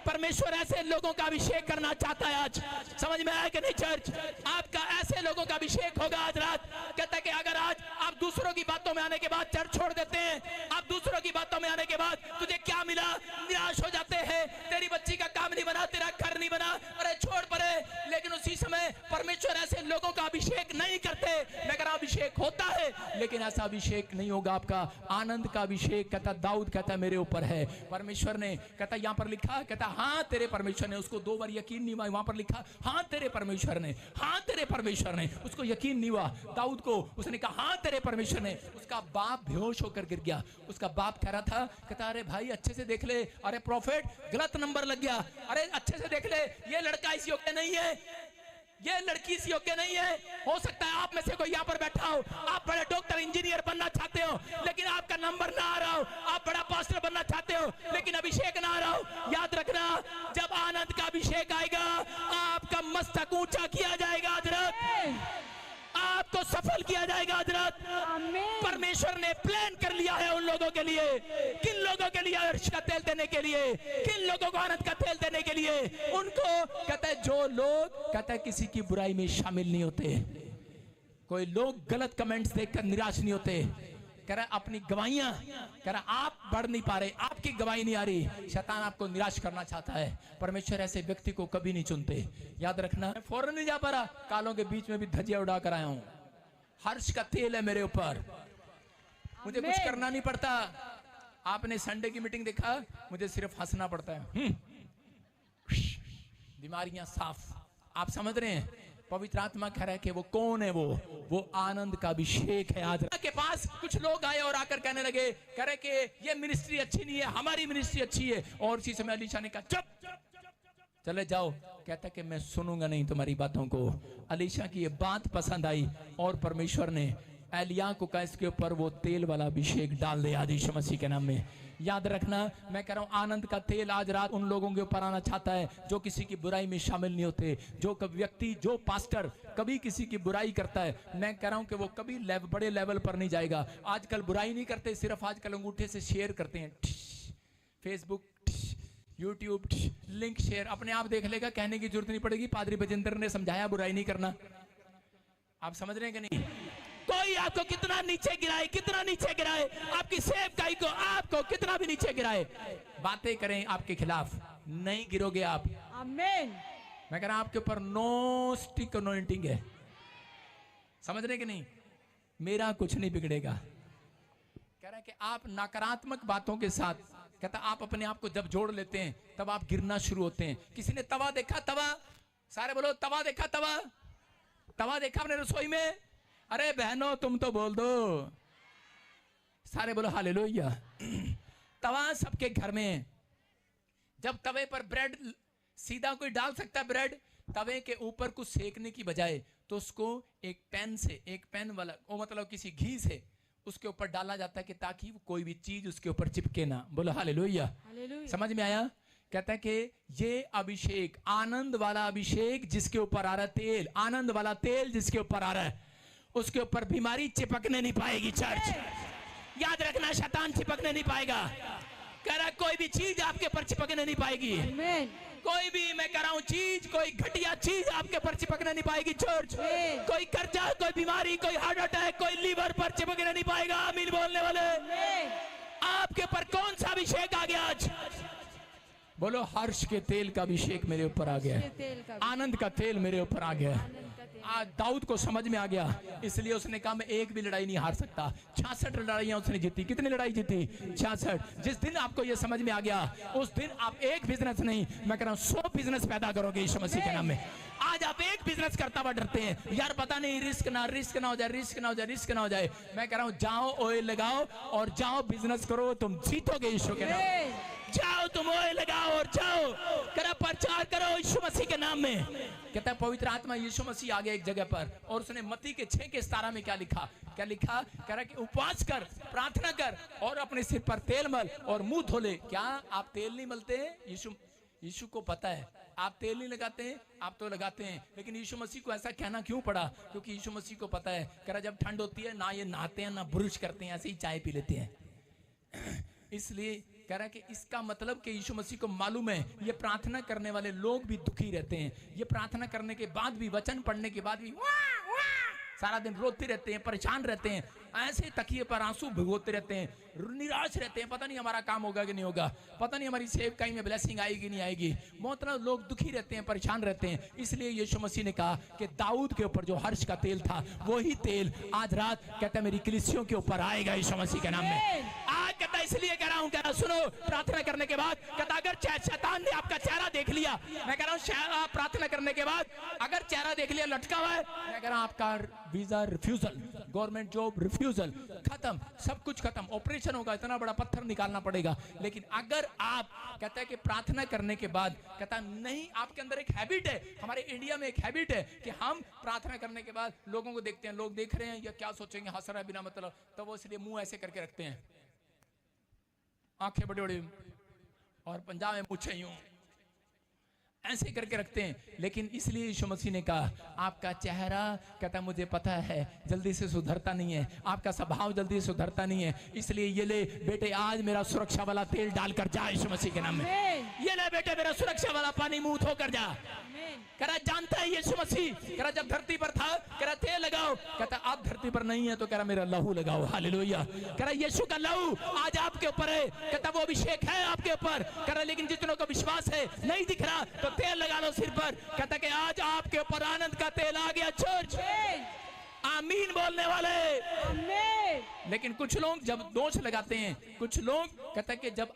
परमेश्वर ऐसे लोगों का अभिषेक करना चाहता है। आज समझ में आया कि नहीं चर्च? आपका ऐसे लोगों का अभिषेक होगा आज रात। कहता है कि अगर आज आप दूसरों की बातों में आने के बाद चर्च छोड़ देते हैं, आप दूसरों की बातों में आने के बाद तुझे क्या मिला, निराश हो जाते हैं, तेरी बच्ची का काम नहीं बना, तेरा घर नहीं बना, अरे छोड़ पड़े। लेकिन उसी समय परमेश्वर ऐसे लोगों का अभिषेक नहीं करते। मैं कह रहा अभिषेक होता है, लेकिन ऐसा अभिषेक नहीं होगा आपका। आनंद का अभिषेक कहता दाऊद कहता मेरे ऊपर है। परमेश्वर ने कहता यहाँ पर लिखा, कहता हाँ तेरे परमेश्वर ने, उसको 2 बार यकीन नहीं हुआ, वहां पर लिखा हाँ तेरे परमेश्वर ने, हाँ तेरे परमेश्वर ने, उसको यकीन नहीं हुआ दाऊद को। उसने कहा हाँ तेरे परमेश्वर ने। उसका बाप बेहोश होकर गिर गया। उसका बाप कह रहा था, कहता अरे भाई अच्छे से देख ले, अरे प्रॉफिट गलत नंबर लग गया, अरे अच्छे से देख ले, ये लड़का इस योग्य नहीं है, ये लड़की इस योग्य नहीं है। हो सकता है आप में से कोई यहाँ पर बैठा हो, आप बड़े डॉक्टर इंजीनियर बनना चाहते हो, लेकिन आपका नंबर ना आ रहा हो, आप बड़ा पास्टर बनना चाहते हो, लेकिन अभिषेक ना आ रहा हो। याद रखना, जब आनंद का अभिषेक आएगा, आपका मस्तक ऊंचा किया जाएगा हजरत, आपको सफल किया जाएगा हजरत। परमेश्वर ने प्लान कर लिया है उन लोगों के लिए, किन लोगों के लिए अर्श का तेल देने के लिए, किन लोगों को आनंद का तेल देने के लिए। उनको कहता है जो लोग कहता है किसी की बुराई में शामिल नहीं होते, कोई लोग गलत कमेंट्स देखकर निराश नहीं होते। कह रहा अपनी गवाहियां, कह रहा आप बढ़ नहीं पा रहे, आपकी गवाही नहीं आ रही, शैतान आपको निराश करना चाहता है। परमेश्वर ऐसे व्यक्ति को कभी नहीं चुनते। याद रखना, मैं फौरन नहीं जा पा रहा, कालों के बीच में भी धजिया उड़ा कर आया हूं। हर्ष का तेल है मेरे ऊपर, मुझे कुछ करना नहीं पड़ता, आपने संडे की मीटिंग देखा, मुझे सिर्फ हंसना पड़ता है। बीमारियां साफ। आप समझ रहे हैं? पवित्र आत्मा कह रहा है कि वो कौन है, वो आनंद का अभिषेक है। आज के पास कुछ लोग आए और आकर कहने लगे, कह रहे कि ये मिनिस्ट्री अच्छी नहीं है, हमारी मिनिस्ट्री अच्छी है। और इसी समय अलीशा ने कहा चुप, चले जाओ। कहता कि मैं सुनूंगा नहीं तुम्हारी बातों को। अलीशा की ये बात पसंद आई और परमेश्वर ने एलिया को कहा इसके ऊपर वो तेल वाला अभिषेक डाल दे आज यीशु मसीह के नाम में। याद रखना, मैं कह रहा हूं आनंद का तेल आज रात उन लोगों के ऊपर आना चाहता है जो किसी की बुराई में शामिल नहीं होते। जो व्यक्ति, जो पास्टर कभी किसी की बुराई करता है, मैं कह रहा हूं कि वो कभी बड़े लेवल पर नहीं जाएगा। आजकल बुराई नहीं करते, सिर्फ आजकल अंगूठे से शेयर करते हैं। फेसबुक, यूट्यूब, लिंक शेयर, अपने आप देख लेगा, कहने की जरूरत नहीं पड़ेगी। पादरी बजेंद्र ने समझाया बुराई नहीं करना। आप समझ रहे हैं कि नहीं? कोई आपको कितना नीचे गिराए, कितना नीचे गिराए, आपकी सेवकाई को, आपको कितना भी नीचे गिराए, बातें करें आपके खिलाफ, नहीं गिरोगे आप। आमीन। मैं कह रहा हूं आपके ऊपर नो स्टिक अनॉइंटिंग है। समझ रहे कि नहीं? मेरा कुछ नहीं बिगड़ेगा। कह रहा है कि आप नकारात्मक बातों के साथ, कहता आप अपने आप को जब जोड़ लेते हैं तब आप गिरना शुरू होते हैं। किसी ने तवा देखा? तवा, सारे बोलो तवा देखा? तवा, तवा देखा अपने रसोई में? अरे बहनों तुम तो बोल दो, सारे बोलो हालेलुया। तवा सबके घर में है। जब तवे पर ब्रेड सीधा कोई डाल सकता है ब्रेड, तवे के ऊपर कुछ सेकने की बजाय तो उसको एक पेन से, एक पेन वाला, वो मतलब किसी घी से उसके ऊपर डाला जाता है कि ताकि कोई भी चीज उसके ऊपर चिपके ना। बोलो हालेलुया। समझ में आया? कहता है कि ये अभिषेक, आनंद वाला अभिषेक जिसके ऊपर आ रहा है तेल, आनंद वाला तेल जिसके ऊपर आ रहा है, उसके ऊपर बीमारी चिपकने नहीं पाएगी। चर्च याद रखना, शैतान चिपकने नहीं पाएगा। कह रहा कोई भी चीज आपके ऊपर चिपकने नहीं पाएगी। कोई भी, मैं कह रहा हूं चीज, कोई घटिया चीज आपके ऊपर चिपकने नहीं पाएगी। चर्च कोई कर्जा, कोई बीमारी, कोई हार्ट अटैक, कोई लीवर पर चिपकने नहीं पाएगा। आमीन बोलने वाले, आपके ऊपर कौन सा अभिषेक आ गया आज? बोलो हर्ष के तेल का अभिषेक मेरे ऊपर आ गया है। आनंद का तेल मेरे ऊपर आ गया है। आज दाऊद को समझ में आ गया, इसलिए उसने कहा मैं एक भी लड़ाई नहीं हार सकता। 66 लड़ाइयां उसने जीती। कितनी लड़ाई जीती? 66। जिस दिन आपको यह समझ में आ गया, उस दिन आप एक बिजनेस नहीं, मैं कह रहा हूं 100 बिजनेस पैदा करोगे यीशु मसीह के नाम में। आज आप एक बिजनेस करता हुआ डरते हैं, यार पता नहीं रिस्क ना हो जाए, रिस्क ना हो जाए। मैं कह रहा हूं जाओ, ऑयल लगाओ और जाओ बिजनेस करो, तुम जीतोगे यीशु के नाम। जाओ तुम ऑयल लगाओ और जाओ करो, प्रचार करो यीशु मसीह के नाम में। कहता है पवित्र आत्मा यीशु मसीह आ गया एक जगह पर, और उसने मत्ती के 6:17 में क्या लिखा? क्या लिखा? कह रहा कि उपवास कर, प्रार्थना कर और अपने सिर पर तेल मल और मुंह धो ले। क्या आप तेल नहीं मलते हैं? यीशु को पता है आप तेल नहीं लगाते हैं, आप तो लगाते हैं, लेकिन यीशु मसीह को ऐसा कहना क्यों पड़ा? क्योंकि यीशु मसीह को पता है, कह रहा जब ठंड होती है ना ये नहाते हैं ना ब्रश करते हैं, ऐसे ही चाय पी लेते हैं। इसलिए कह रहा है कि इसका मतलब कि यीशु मसीह को मालूम है ये प्रार्थना करने वाले लोग भी दुखी रहते हैं। ये प्रार्थना करने के बाद भी, वचन पढ़ने के बाद भी सारा दिन रोते रहते हैं, परेशान रहते हैं, ऐसे तकिए पर आंसू भिगोते रहते हैं, निराश रहते हैं। पता नहीं हमारा काम होगा कि नहीं होगा, पता नहीं हमारी सेवकाई में ब्लेसिंग आएगी नहीं आएगी। बहुत लोग दुखी रहते हैं, परेशान रहते हैं। इसलिए यीशु मसीह ने कहा कि दाऊद के ऊपर जो हर्ष का तेल था, वही तेल आज रात कहता है मेरी कलीसियों के ऊपर आएगा यीशु मसीह के नाम में। आज कहता है इसलिए कह रहा हूं, कह रहा सुनो, प्रार्थना करने के बाद कहता अगर शैतान ने आपका चेहरा देख लिया, मैं कह रहा हूं प्रार्थना करने के बाद अगर चेहरा देख लिया लटका हुआ है, मैं कह रहा हूं आपका visa refusal, government job refusal, खत्म, सब कुछ खत्म। ऑपरेशन होगा, इतना बड़ा पत्थर निकालना पड़ेगा। लेकिन अगर आप कहता है कि प्रार्थना करने के बाद कहता नहीं, आपके अंदर एक हैबिट है, हमारे इंडिया में एक हैबिट है कि हम प्रार्थना करने के बाद लोगों को देखते हैं, लोग देख रहे हैं या क्या सोचेंगे, हंस रहा है बिना मतलब, तो वो इसलिए मुंह ऐसे करके रखते हैं, आंखें बड़ी बड़ी, और पंजाब में पूछे यूं ऐसे करके रखते हैं। लेकिन इसलिए यीशु मसीह ने कहा आपका चेहरा कहता मुझे पता है जल्दी से सुधरता नहीं है, आपका स्वभाव जल्दी से सुधरता नहीं है, इसलिए ये ले बेटे आज मेरा सुरक्षा वाला तेल डालकर जा यीशु मसीह के नाम में। ये ले बेटे मेरा सुरक्षा वाला पानी मुंह धोकर जा। कह रहा जानता है यीशु मसीह, कह रहा जब धरती पर था कह रहा तेल लगाओ, कहता आप धरती पर नहीं है तो कह रहा मेरा लहू लगाओ। हालेलुया। कह रहा यीशु का लहू आज आपके ऊपर है, कहता वो अभिषेक है आपके ऊपर। कह रहा लेकिन जितनों को विश्वास है नहीं दिख रहा तो तेल लगा लो सिर पर। कहता कि आज आपके ऊपर आनंद का तेल आ गया। चर्च आमीन बोलने वाले। Amen. लेकिन कुछ लोग जब दोष लगाते हैं, कुछ लोग कहते हैं कि जब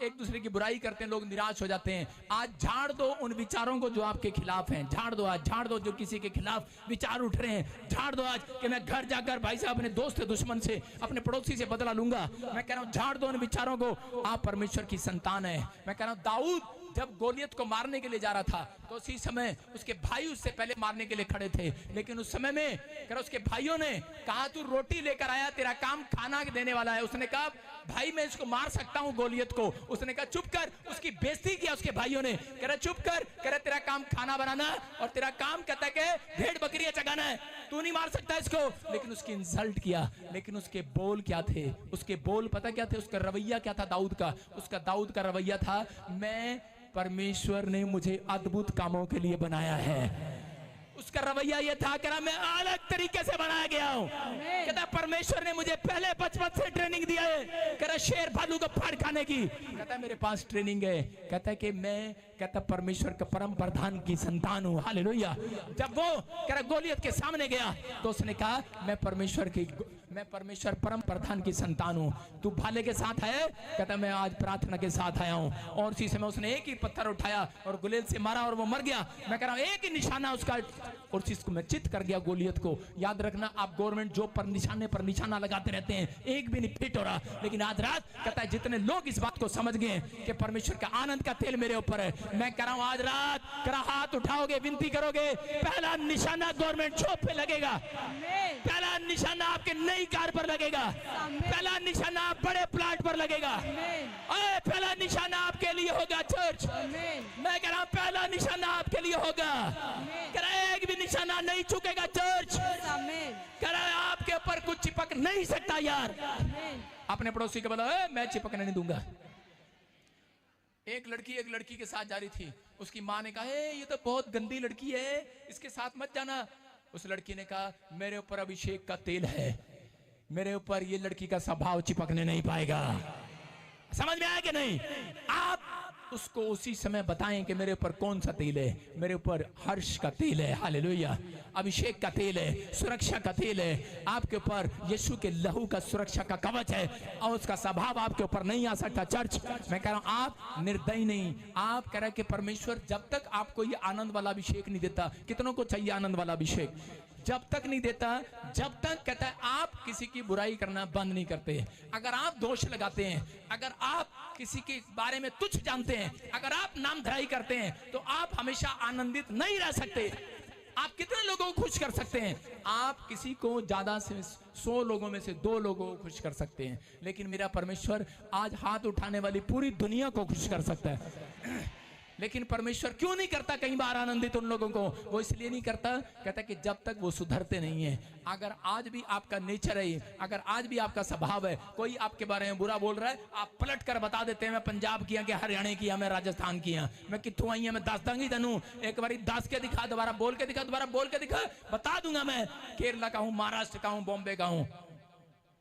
एक दूसरे की बुराई करते हैं लोग निराश हो जाते हैं। आज झाड़ दो उन विचारों को जो आपके खिलाफ हैं, झाड़ दो आज, झाड़ दो जो किसी के खिलाफ विचार उठ रहे हैं, झाड़ दो आज कि मैं घर जाकर भाई साहब अपने दोस्त दुश्मन से अपने पड़ोसी से बदला लूंगा। मैं कह रहा हूं झाड़ दो उन विचारों को। आप परमेश्वर की संतान है। मैं कह रहा हूं दाऊद जब गोलियत को मारने के लिए जा रहा था तो उसी समय उसके भाई उससे पहले मारने के लिए खड़े थे, लेकिन उस समय में कर उसके भाइयों ने कहा तू रोटी लेकर आया, तेरा काम खाना देने वाला है। उसने कहा भाई मैं इसको मार सकता हूं गोलियत को। उसने कहा चुप कर। उसकी बेइज्जती किया उसके भाइयों ने, कह रहा चुप कर, कह रहा तेरा काम खाना बनाना और तेरा काम कहता है कि भेड़ बकरियां चगाना है, तू नहीं मार सकता इसको। लेकिन उसकी इंसल्ट किया। लेकिन उसके बोल क्या थे? उसके बोल पता क्या थे? उसका रवैया क्या था दाऊद का? उसका दाऊद का रवैया था मैं परमेश्वर ने मुझे अद्भुत कामों के लिए बनाया है। उसका रवैया यह था कि मैं अलग तरीके से बनाया गया हूं। कहता परमेश्वर ने मुझे पहले बचपन से ट्रेनिंग दिया है, कहता शेर भालू को फाड़ खाने की। कहता मेरे पास ट्रेनिंग है। कहता कि मैं कहता परमेश्वर का परम प्रधान की संतान हूं। हालेलुया। जब वो कहता गोलियत के सामने गया तो उसने कहा मैं परमेश्वर परम प्रधान की संतान हूं। तू भाले के साथ है? कहता मैं आज प्रार्थना के साथ आया हूं। और उसी समय उसने एक ही पत्थर उठाया और गुलेल से मारा और वो मर गया। मैं कह रहा हूं एक ही निशाना उसका और चीज में चित कर गया गोलियत को। याद रखना आप गवर्नमेंट जॉब पर निशाना लगाते रहते हैं, एक भी नहीं फिट हो रहा। लेकिन आज रात कहता है जितने लोग इस बात को समझ गए कि परमेश्वर का आनंद का तेल मेरे ऊपर है, मैं कह रहा हूं आज रात करा हाथ उठाओगे, विनती करोगे, पहला निशाना गवर्नमेंट जॉब पे लगेगा, पहला निशाना आपके नई कार पर लगेगा, पहला निशाना बड़े प्लांट पर लगेगा, पहला निशाना आपके लिए होगा चर्च। मैं कह रहा हूं पहला निशाना आपके लिए होगा। कह रहा एक भी निशाना नहीं चुकेगा चर्च। कह रहा आपके ऊपर कुछ चिपक नहीं सकता यार। अपने पड़ोसी को बोला मैं चिपकने नहीं दूंगा। एक लड़की के साथ जा रही थी। उसकी माँ ने कहा ये तो बहुत गंदी लड़की है, इसके साथ मत जाना। उस लड़की ने कहा मेरे ऊपर अभिषेक का तेल है, मेरे ऊपर ये लड़की का स्वभाव चिपकने नहीं पाएगा। समझ में आया कि नहीं? आप उसको उसी समय बताएं कि मेरे ऊपर कौन सा तेल है। मेरे ऊपर हर्ष का तेल है, हालेलुया, अभिषेक का तेल है, सुरक्षा का तेल है। आपके ऊपर यीशु के लहू का सुरक्षा का कवच है और उसका स्वभाव आपके ऊपर नहीं आ सकता। चर्च मैं कह रहा हूं आप निर्दयी नहीं। आप कह रहे कि परमेश्वर जब तक आपको ये आनंद वाला अभिषेक नहीं देता, कितनों को चाहिए आनंद वाला अभिषेक? जब तक नहीं देता, जब तक कहता है आप किसी की बुराई करना बंद नहीं करते। अगर आप दोष लगाते हैं, अगर आप किसी के बारे में तुच्छ जानते हैं, अगर आप नामधराई करते हैं, तो आप हमेशा आनंदित नहीं रह सकते। आप कितने लोगों को खुश कर सकते हैं? आप किसी को ज्यादा से 100 लोगों में से 2 लोगों को खुश कर सकते हैं, लेकिन मेरा परमेश्वर आज हाथ उठाने वाली पूरी दुनिया को खुश कर सकता है। लेकिन परमेश्वर क्यों नहीं करता कई बार आनंदित उन लोगों को? वो इसलिए नहीं करता, कहता कि जब तक वो सुधरते नहीं है। अगर आज भी आपका नेचर है, अगर आज भी आपका स्वभाव है, कोई आपके बारे में बुरा बोल रहा है, आप पलट कर बता देते हैं मैं पंजाब की कि हरियाणा की, मैं राजस्थान की, मैं कितों आई, मैं दस दूंगी तनु, एक बार दस के दिखा, दोबारा बोल के दिखा, दोबारा बोल के दिखा, बता दूंगा मैं केरला का हूं, महाराष्ट्र का हूं, बॉम्बे का हूं।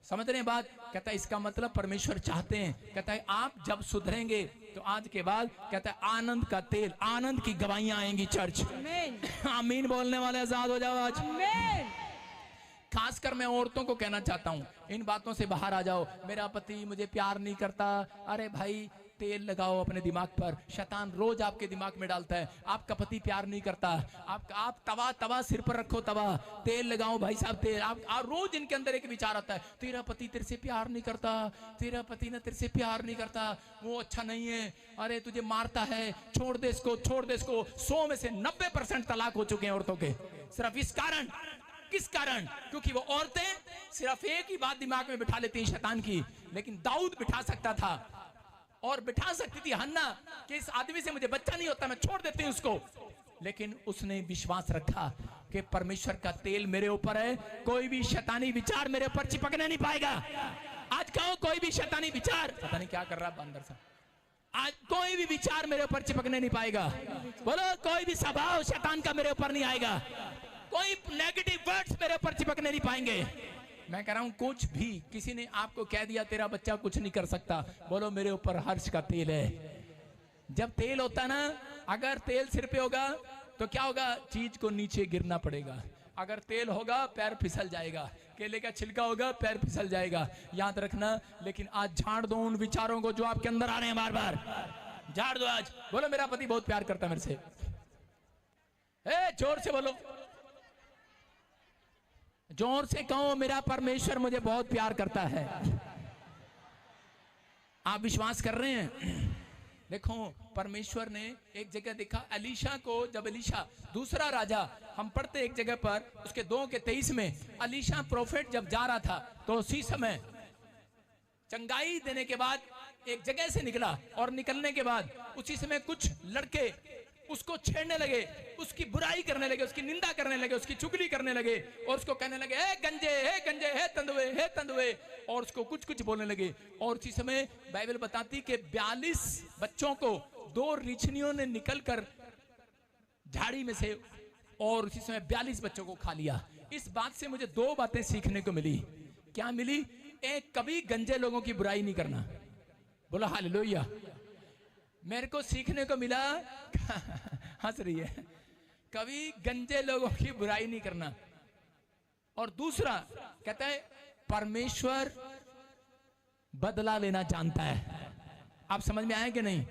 समझ रहे हैं बात? कहता है इसका मतलब परमेश्वर चाहते हैं, कहता है आप जब सुधरेंगे तो आज के बाद कहता है आनंद का तेल, आनंद की गवाहियां आएंगी चर्च। आमीन बोलने वाले आजाद हो जाओ आज। खासकर मैं औरतों को कहना चाहता हूं, इन बातों से बाहर आ जाओ। मेरा पति मुझे प्यार नहीं करता, अरे भाई तेल लगाओ अपने दिमाग पर। शैतान रोज आपके दिमाग में डालता है आपका पति प्यार नहीं करता। आप तवा सिर पर रखो, तवा तेल लगाओ भाई साहब, तेल। आप रोज इनके अंदर एक विचार आता है तेरा पति तेरे से प्यार नहीं करता, तेरा पति ना तेरे से प्यार नहीं करता, वो अच्छा नहीं है, अरे तुझे मारता है, छोड़ दे इसको, छोड़ दे इसको। 100 में से 90% तलाक हो चुके हैं औरतों के, सिर्फ इस कारण। किस कारण? क्योंकि वो औरतें सिर्फ एक ही बात दिमाग में बिठा लेती हैं शैतान की। लेकिन दाऊद बिठा सकता था और बिठा सकती थी हन्ना कि इस आदमी से मुझे बच्चा नहीं होता, मैं छोड़ देती हूं उसको। लेकिन उसने विश्वास रखा कि परमेश्वर का तेल मेरे ऊपर है, कोई भी शैतानी विचार मेरे ऊपर चिपकने नहीं पाएगा। आज कहो कोई भी शैतानी विचार, पता नहीं क्या कर रहा है अंदर से, आज कोई भी विचार मेरे ऊपर चिपकने नहीं पाएगा। बोलो कोई भी स्वभाव शैतान का मेरे ऊपर नहीं आएगा, कोई नेगेटिव वर्ड्स मेरे ऊपर चिपकने नहीं पाएंगे। मैं कह रहा हूं कुछ भी किसी ने आपको कह दिया तेरा बच्चा कुछ नहीं कर सकता, बोलो मेरे ऊपर हर्ष का तेल है। जब तेल होता ना, अगर तेल सिर पे होगा तो क्या होगा? चीज को नीचे गिरना पड़ेगा। अगर तेल होगा पैर फिसल जाएगा, केले का छिलका होगा पैर फिसल जाएगा, याद रखना। लेकिन आज झाड़ दो उन विचारों को जो आपके अंदर आ रहे हैं बार बार, झाड़ दो आज। बोलो मेरा पति बहुत प्यार करता है मेरे से, जोर से बोलो, जोर से कहो मेरा परमेश्वर मुझे बहुत प्यार करता है। आप विश्वास कर रहे हैं? देखो परमेश्वर ने एक जगह देखा एलीशा को, जब एलीशा दूसरा राजा, हम पढ़ते एक जगह पर उसके 2:23 में, एलीशा प्रोफेट जब जा रहा था तो उसी समय चंगाई देने के बाद एक जगह से निकला, और निकलने के बाद उसी समय कुछ लड़के उसको छेड़ने लगे, उसकी बुराई करने लगे, उसकी निंदा करने लगे, उसकी चुगली करने लगे, और उसको कहने लगे हे गंजे, हे गंजे, हे तंदुए, हे तंदुए, और उसको कुछ कुछ बोलने लगे। और उसी समय बाइबल बताती कि 42 बच्चों को 2 रीछनियों ने निकलकर झाड़ी में से, और उसी समय 42 बच्चों को खा लिया। इस बात से मुझे 2 बातें सीखने को मिली। क्या मिली? एक, कभी गंजे लोगों की बुराई नहीं करना। बोलो हालेलुया। मेरे को सीखने को मिला हंस रही है, कभी गंजे लोगों की बुराई नहीं करना। और दूसरा कहता है परमेश्वर बदला लेना जानता है। आप समझ में आए कि नहीं?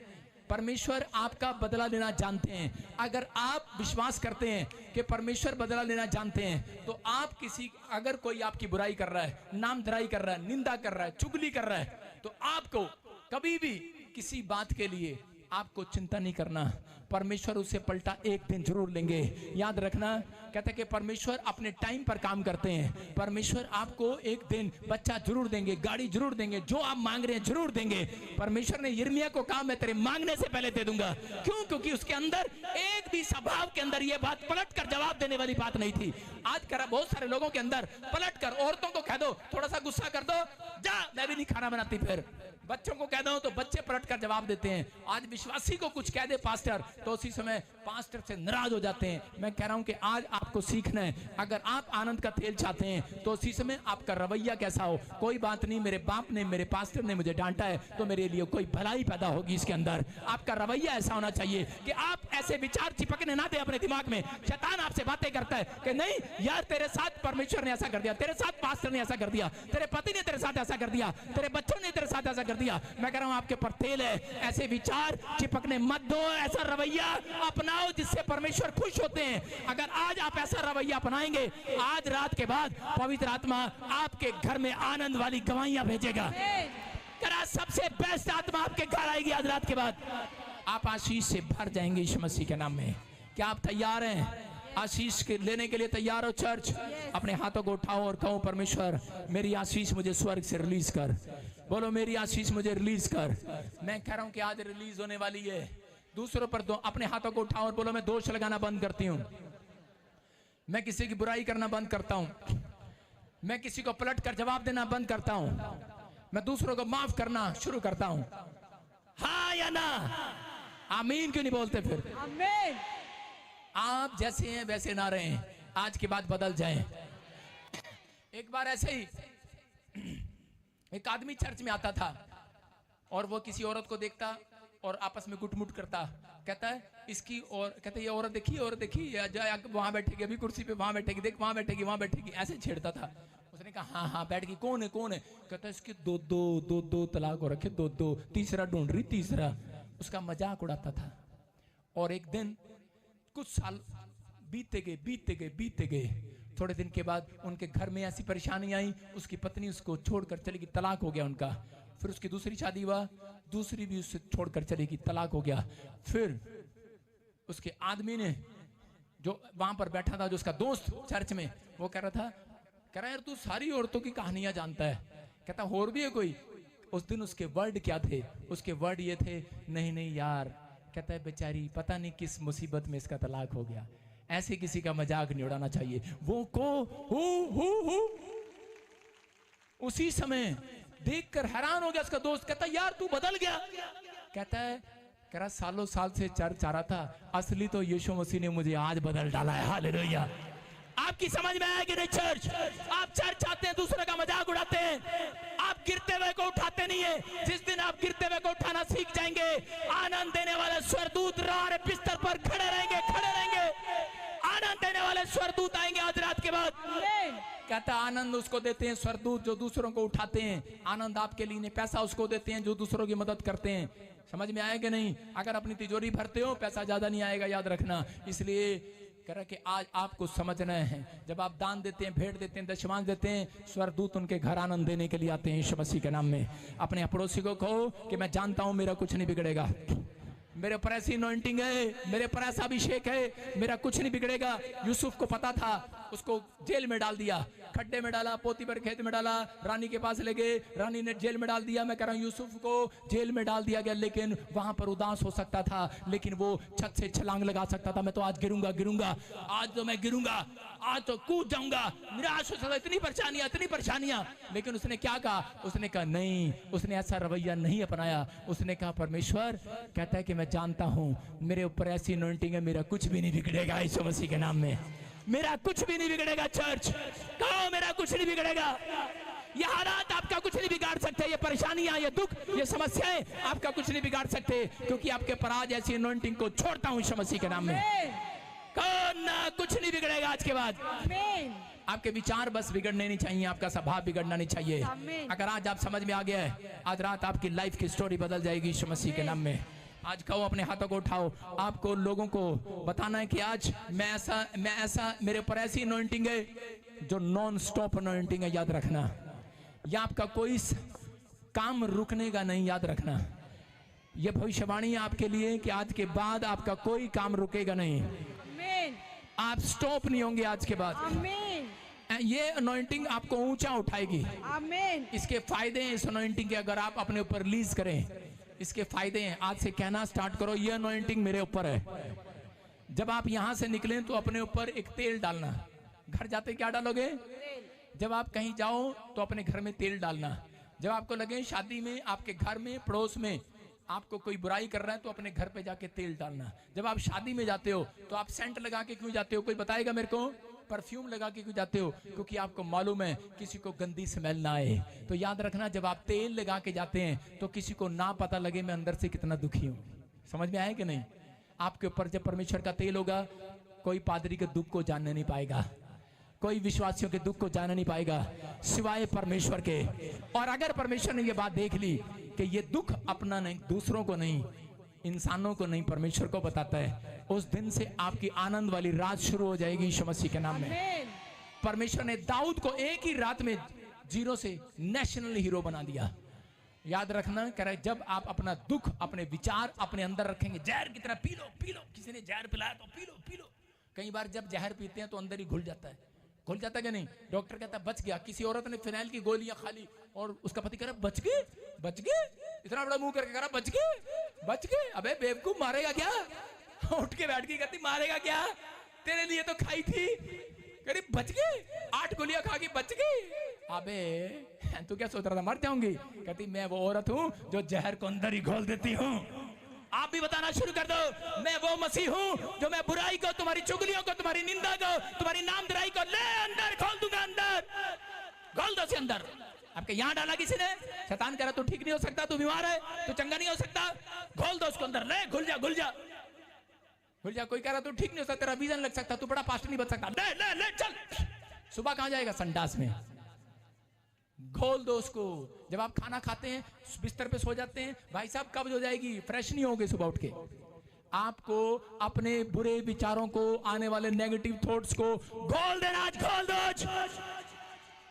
परमेश्वर आपका बदला लेना जानते हैं। अगर आप विश्वास करते हैं कि परमेश्वर बदला लेना जानते हैं, तो आप किसी, अगर कोई आपकी बुराई कर रहा है, नामधराई कर रहा है, निंदा कर रहा है, चुगली कर रहा है, तो आपको कभी भी किसी बात के लिए आपको चिंता नहीं करना। परमेश्वर उसे पलटा एक दिन जरूर लेंगे। याद रखना, कहते हैं कि परमेश्वर अपने टाइम पर काम करते हैं। परमेश्वर आपको एक दिन बच्चा जरूर देंगे, गाड़ी जरूर देंगे, जो आप मांग रहे हैं जरूर देंगे। परमेश्वर ने यिर्मयाह को कहा मैं तेरे मांगने से पहले दे दूंगा। क्यों? क्योंकि उसके अंदर एक भी स्वभाव के अंदर यह बात पलट कर जवाब देने वाली बात नहीं थी। आज करा बहुत सारे लोगों के अंदर पलट कर, औरतों को कह दो थोड़ा सा गुस्सा कर दो, जा मैं भी नहीं खाना बनाती, फिर बच्चों को कह दो तो बच्चे पलट कर जवाब देते हैं। आज विश्वासी को कुछ कह दे पास्टर तो उसी समय पास्टर से नाराज हो जाते हैं। मैं कह रहा हूं कि आज आपको सीखना है, अगर आप आनंद का तेल चाहते हैं तो उसी समय आपका रवैया कैसा हो। कोई बात नहीं, मेरे बाप ने, मेरे पास्टर ने मुझे डांटा है तो मेरे लिए कोई भलाई पैदा होगी इसके अंदर। आपका रवैया ऐसा होना चाहिए कि आप ऐसे विचार चिपकने ना दे अपने दिमाग में। शैतान आपसे बातें करता है कि नहीं यार तेरे साथ परमेश्वर ने ऐसा कर दिया, तेरे साथ पास्टर ने ऐसा कर दिया, तेरे पति ने तेरे साथ ऐसा कर दिया, तेरे बच्चों ने तेरे साथ ऐसा कर दिया। मैं कह रहा हूं आपके पर तेल है, ऐसे विचार चिपकने मत दो। ऐसा रवैया अपनाओ जिससे परमेश्वर खुश होते हैं। अगर आज आप ऐसा रवैया अपनाएंगे, आज रात के बाद पवित्र आत्मा आपके घर में आनंद वाली गवाहियां भेजेगा। सबसे बेस्ट आत्मा आपके घर आएगी आज रात के बाद। आप आशीष से भर जाएंगे यीशु मसीह के नाम में। क्या आप तैयार हैं? आशीष के लेने के लिए तैयार हो चर्च? अपने हाथों को उठाओ और कहो परमेश्वर मेरी आशीष मुझे स्वर्ग से रिलीज कर। बोलो मेरी आशीष मुझे रिलीज कर। मैं कह रहा हूं कि आज रिलीज होने वाली है। दूसरों पर दो, अपने हाथों को उठाओ और बोलो मैं दोष लगाना बंद करती हूं, मैं किसी की बुराई करना बंद करता हूं, मैं किसी को पलट कर जवाब देना बंद करता हूं, मैं दूसरों को माफ करना शुरू करता हूं। हाँ या ना? आमीन क्यों नहीं बोलते फिर? आमीन। आप जैसे हैं वैसे ना रहें, आज के बाद बदल जाएं। एक बार ऐसे ही एक आदमी चर्च में आता था और वो किसी औरत को देखता और आपस में गुटमुट करता, कहता है इसकी, और कहता है ये औरत देखी, औरत देखी, वहां बैठेगी, अभी कुर्सी पे वहां बैठेगी, देख वहां बैठेगी, वहां बैठेगी, ऐसे छेड़ता था। उसने कहा हाँ हाँ बैठ गई, कौन है कौन है? कहता है इसके दो तलाक हो रखे, दो, तीसरा ढूंढ रही, तीसरा। उसका मजाक उड़ाता था। और एक दिन कुछ साल बीतते गए। थोड़े दिन के बाद उनके घर में ऐसी परेशानी आई, उसकी पत्नी उसको छोड़कर चली गई, तलाक हो गया उनका। फिर उसकी दूसरी शादी हुआ, दूसरी भी उससे छोड़कर चली गई, तलाक हो गया। फिर उसके आदमी ने, जो वहां पर बैठा था, जो उसका दोस्त चर्च में, वो कह रहा यार तू सारी औरतों की कहानियां जानता है। कहता और भी है कोई? उस दिन उसके वर्ड क्या थे? उसके वर्ड ये थे, नहीं यार, कहता है बेचारी पता नहीं किस मुसीबत में इसका तलाक हो गया। ऐसे किसी का मजाक नहीं उड़ाना चाहिए। वो को उसी समय देखकर हैरान हो गया उसका दोस्त। कहता यार तू बदल गया। कहता है कह रहा सालों साल से चर्च आ रहा था, असली तो यीशु मसीह ने मुझे आज बदल डाला है। हालेलुया। आपकी समझ में आया कि नहीं चर्च? आप चर्च आते हैं, दूसरे का मजाक उड़ाते हैं, आप गिरते हुए को उठाते नहीं है। जिस दिन आप गिरते हुए को उठाना सीख जाएंगे, आनंद देने वाले स्वर्गदूत राह बिस्तर पर खड़े रहेंगे। आनंद देने वाले स्वर्गदूत आएंगे आज रात कहता है आनंद उसको देते हैं स्वर्गदूत जो दूसरों को उठाते हैं, आनंद आपके लिए नहीं, पैसा उसको देते हैं जो दूसरों की मदद करते हैं। समझ में आया कि नहीं? अगर अपनी तिजोरी भरते हो पैसा ज्यादा नहीं आएगा, याद रखना। इसलिए कह रहा कि आज आपको समझना है, जब आप दान देते हैं, भेंट देते हैं, दशमांश देते हैं, स्वर्गदूत उनके घर आनंद देने के लिए आते हैं यीशु मसीह के नाम में। अपने पड़ोसी को कहो कि मैं जानता हूं मेरा कुछ नहीं बिगड़ेगा, मेरे ऊपर ऐसी अनॉइंटिंग है, मेरे ऊपर ऐसा अभिषेक है, मेरा कुछ नहीं बिगड़ेगा। यूसुफ को पता था, उसको जेल में डाल दिया, खड्डे में डाला, पोती पर खेत में डाला, रानी के पास ले गए, रानी ने जेल में डाल दिया। मैं कह रहा हूं यूसुफ को जेल में डाल दिया गया, लेकिन वहां पर उदास हो सकता था, लेकिन वो छत से छलांग लगा सकता था। मैं तो आज गिरूंगा गिरूंगा, आज तो मैं गिरूंगा, आज तो कूद जाऊंगा, निराश हो सकता, इतनी परेशानियां। लेकिन उसने क्या कहा? उसने कहा नहीं, उसने ऐसा रवैया नहीं अपनाया। उसने कहा परमेश्वर कहता है कि मैं जानता हूं मेरे ऊपर ऐसी अनॉइंटिंग है, मेरा कुछ भी नहीं बिगड़ेगा यीशु मसीह के नाम में, मेरा कुछ भी नहीं बिगड़ेगा। चर्च कहो मेरा कुछ नहीं बिगड़ेगा। ये हालात आपका कुछ नहीं बिगाड़ सकते, ये परेशानियां, ये दुख, ये समस्याएं आपका कुछ नहीं बिगाड़ सकते, क्योंकि आपके पराज ऐसी अनॉइंटिंग को छोड़ता हूं यीशु मसीह के नाम में। कहो ना कुछ नहीं बिगड़ेगा आज के बाद। आपके विचार बस बिगड़ने नहीं चाहिए, आपका स्वभाव बिगड़ना नहीं चाहिए। अगर आज आप समझ में आ गया है, आज रात आपकी लाइफ की स्टोरी बदल जाएगी यीशु मसीह के नाम में। आज कहो, अपने हाथों को उठाओ, आपको लोगों को बताना है कि आज मैं ऐसा मेरे ऊपर ऐसी अनॉइंटिंग है जो नॉन स्टॉप अनॉइंटिंग है, याद रखना। या आपका कोई काम रुकने का नहीं, याद रखना। यह भविष्यवाणी है आपके लिए कि आज के बाद आपका कोई काम रुकेगा नहीं, आप स्टॉप नहीं होंगे आज के बाद। ये अनॉइंटिंग आपको ऊंचा उठाएगी। इसके फायदे हैं इस अनॉइंटिंग के, अगर आप अपने ऊपर रिलीज करें, इसके फायदे हैं। आज से कहना स्टार्ट करो, ये अनॉइंटिंग मेरे ऊपर है। जब आप यहां से निकलें तो अपने ऊपर एक तेल डालना। घर जाते क्या डालोगे? जब आप कहीं जाओ तो अपने घर में तेल डालना। जब आपको लगे शादी में, आपके घर में, पड़ोस में आपको कोई बुराई कर रहा है तो अपने घर पे जाके तेल डालना। जब आप शादी में जाते हो तो आप सेंट लगा के क्यों जाते हो? कोई बताएगा मेरे को? परफ्यूम लगा के क्यों जाते हो? क्योंकि आपको मालूम है किसी को गंदी स्मेल ना आए। तो याद रखना, जब आप तेल लगा के जाते हैं तो किसी को ना पता लगे मैं अंदर से कितना दुखी हूं। समझ में आया कि नहीं? आपके ऊपर जब परमेश्वर का तेल होगा, कोई पादरी के दुख को जानने नहीं पाएगा, कोई विश्वासियों के दुख को जानने नहीं पाएगा सिवाय परमेश्वर के। और अगर परमेश्वर ने ये बात देख ली कि ये दुख अपना नहीं, दूसरों को नहीं, इंसानों को नहीं, परमेश्वर को बताता है, उस दिन से आपकी आनंद वाली रात शुरू हो जाएगी यीशु मसीह के नाम में। परमेश्वर ने दाऊद को एक ही रात में जीरो से नेशनल हीरो बना दिया। याद रखना, कह रहे जब आप अपना दुख, अपने विचार अपने अंदर रखेंगे, जहर की तरह पी लो पी लो, किसी ने जहर पिलाया तो पी लो पी लो। कई बार जब जहर पीते हैं तो अंदर ही घुल जाता है, घुल जाता है कि नहीं? डॉक्टर कहता है बच गया। किसी औरत ने फिनाइल की गोलियां खा ली और उसका पति कह रहा बच गए, बच गए, इतना बड़ा मुंह करके कह रहा बच गए, बच गए। अबे बेवकूफ, मारेगा क्या? उठ के बैठ गई, कहती मारेगा क्या, तेरे लिए तो खाई थी। कह रही बच गए, 8 गोलियां खा के बच गई। अबे तू क्या सोच रहा था मर जाऊंगी? कहती मैं वो औरत हूं जो जहर को अंदर ही घोल देती हूं। आप भी बताना शुरू कर दो, मैं वो मसीह हूं जो मैं बुराई को, तुम्हारी चुगलियों को, तुम्हारी निंदा को, तुम्हारी नामधराई को ले अंदर खोल दूंगा, अंदर खोल दो से अंदर। आपके यहां डाला किसी ने, शैतान कह रहा तू ठीक नहीं हो सकता, तू बीमार है, तू चंगा नहीं हो सकता, खोल दो उसको अंदर, ले घुल जा घुल जा घुल जा। कोई कह रहा तू ठीक नहीं हो सकता, तेरा वीजन लग सकता, तू बड़ा पास्टर नहीं बन सकता, ले ले ले चल। सुबह कहां जाएगा? संडास में। घोल दो उसको। जब आप खाना खाते हैं, बिस्तर पे सो जाते हैं, भाई साहब कब्ज हो जाएगी, फ्रेश नहीं होगे सुबह उठ के। आपको अपने बुरे विचारों को, आने वाले नेगेटिव थॉट्स को घोल देना। आज घोल दो,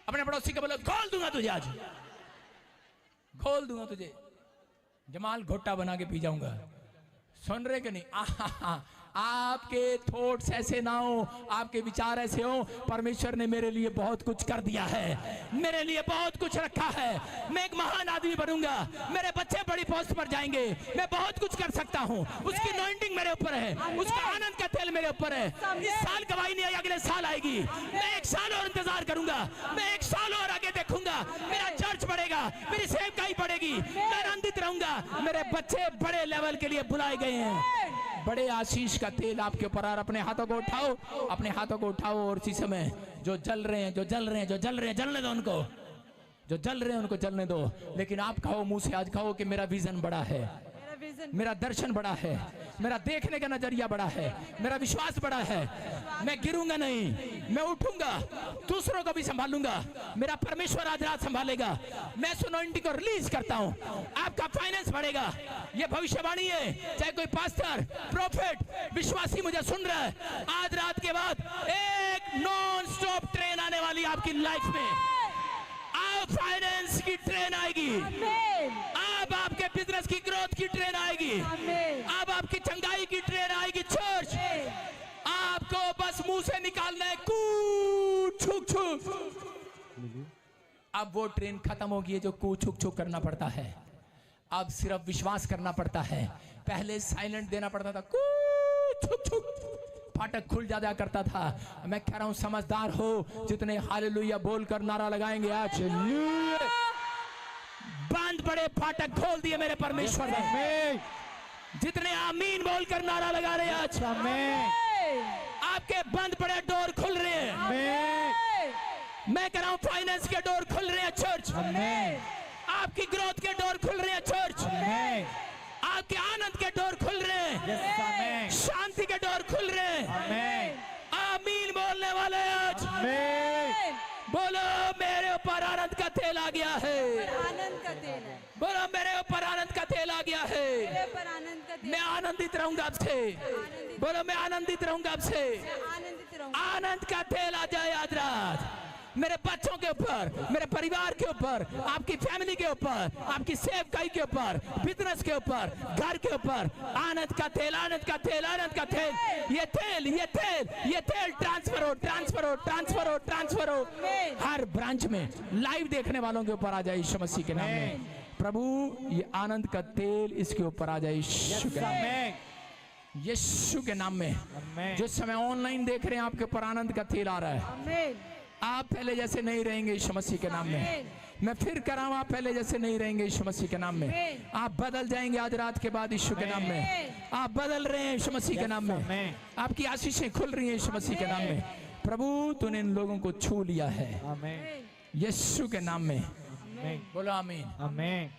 अपने पड़ोसी को बोलो घोल दूंगा तुझे, आज घोल दूंगा तुझे, जमाल घोटा बना के पी जाऊंगा। सुन रहे कि नहीं? आपके थॉट्स ऐसे ना हो, आपके विचार ऐसे हो, परमेश्वर ने मेरे लिए बहुत कुछ कर दिया है, मेरे लिए बहुत कुछ रखा है, मैं एक महान आदमी बनूंगा, मेरे बच्चे बड़ी पोस्ट पर जाएंगे, मैं बहुत कुछ कर सकता हूं। उसकी अनॉइंटिंग मेरे ऊपर है, उसका आनंद का तेल मेरे ऊपर है। इस साल गवाही नहीं आई, अगले साल आएगी। मैं 1 साल और इंतजार करूंगा, मैं 1 साल और आगे देखूंगा, मेरा चर्च बढ़ेगा, मेरी सेवकाई बढ़ेगी, मैं आनंदित रहूंगा। मेरे बच्चे बड़े लेवल के लिए बुलाए गए हैं। बड़े आशीष का तेल आपके ऊपर। और अपने हाथों को उठाओ, अपने हाथों को उठाओ, और इसी समय जो जल रहे हैं, जो जल रहे हैं, जो जल रहे हैं, जलने दो उनको, जो जल रहे हैं उनको जलने दो। लेकिन आप कहो, मुंह से आज कहो कि मेरा विजन बड़ा है, vision, मेरा दर्शन बड़ा है, मेरा देखने का नजरिया बड़ा है, मेरा विश्वास बड़ा है। मैं गिरूंगा नहीं, मैं उठूंगा, दूसरों को भी संभालूंगा, मेरा परमेश्वर आज रात संभालेगा। मैं सुनोइंटी को रिलीज करता हूं, आपका फाइनेंस बढ़ेगा। ये भविष्यवाणी है, चाहे कोई पास्टर, प्रॉफिट, विश्वासी मुझे सुन रहा है, आज रात के बाद एक नॉन स्टॉप ट्रेन आने वाली आपकी लाइफ में। अब फाइनेंस की ट्रेन आएगी, Amen. अब आपके बिजनेस की ग्रोथ की ट्रेन आएगी, Amen. अब आपकी चंगाई की ट्रेन आएगी। चर्च, आपको बस मुंह से निकालना है कू छुक छुक। अब वो ट्रेन खत्म होगी है जो कू छुक छुक करना पड़ता है। अब सिर्फ विश्वास करना पड़ता है। पहले साइलेंट देना पड़ता था, कू छुक छुक, फाटक खुल जाया करता था। मैं कह रहा हूं समझदार हो, जितने हालेलुया बोलकर नारा लगाएंगे आज, बंद पड़े फाटक खोल दिए मेरे परमेश्वर ने। जितने आमीन बोलकर नारा लगा रहे हैं आज, आपके बंद पड़े डोर खुल रहे हैं। मैं कह रहा हूं फाइनेंस के डोर खुल रहे हैं चर्च, आपकी ग्रोथ के डोर खुल रहे हैं चर्च, आपके आनंद के डोर खुल रहे हैं, शांति के डोर खुल रहे हैं। आमीन बोलने वाले आज बोलो, मेरे ऊपर आनंद का तेल आ गया है। आनंद का तेल है, बोलो, मेरे ऊपर आनंद का तेल आ गया है। मेरे पर आनंद का तेल, मैं आनंदित रहूंगा आपसे। बोलो, मैं आनंदित रहूंगा आपसे। आनंदित रहूंगा। आनंद का तेल आ जाए आज रात मेरे बच्चों के ऊपर, मेरे परिवार के ऊपर, आपकी फैमिली के ऊपर, आपकी सेवकाई के ऊपर, बिजनेस के ऊपर, घर के ऊपर। आनंद का तेल, आनंद का तेल, आनंद का तेल। ये तेल, ये तेल, ये तेल ट्रांसफर हो, ट्रांसफर हो, ट्रांसफर हो, ट्रांसफर हो। हर ब्रांच में लाइव देखने वालों के ऊपर आ जाए यीशु मसीह के नाम में। प्रभु, ये आनंद का तेल इसके ऊपर आ जाए यीशु के नाम में, यीशु के नाम में। जिस समय ऑनलाइन देख रहे हैं, आपके ऊपर आनंद का तेल आ रहा है। आमीन। आप पहले जैसे नहीं रहेंगे यीशु मसीह के नाम में। मैं फिर कह रहा हूं, आप पहले जैसे नहीं रहेंगे यीशु मसीह के नाम में। आप बदल जाएंगे आज रात के बाद यीशु के नाम में। आप बदल रहे हैं यीशु मसीह के नाम में। आपकी आशीषें खुल रही हैं यीशु मसीह के नाम में। प्रभु, तूने इन लोगों को छू लिया है यीशु के नाम में। बोलो आमीन।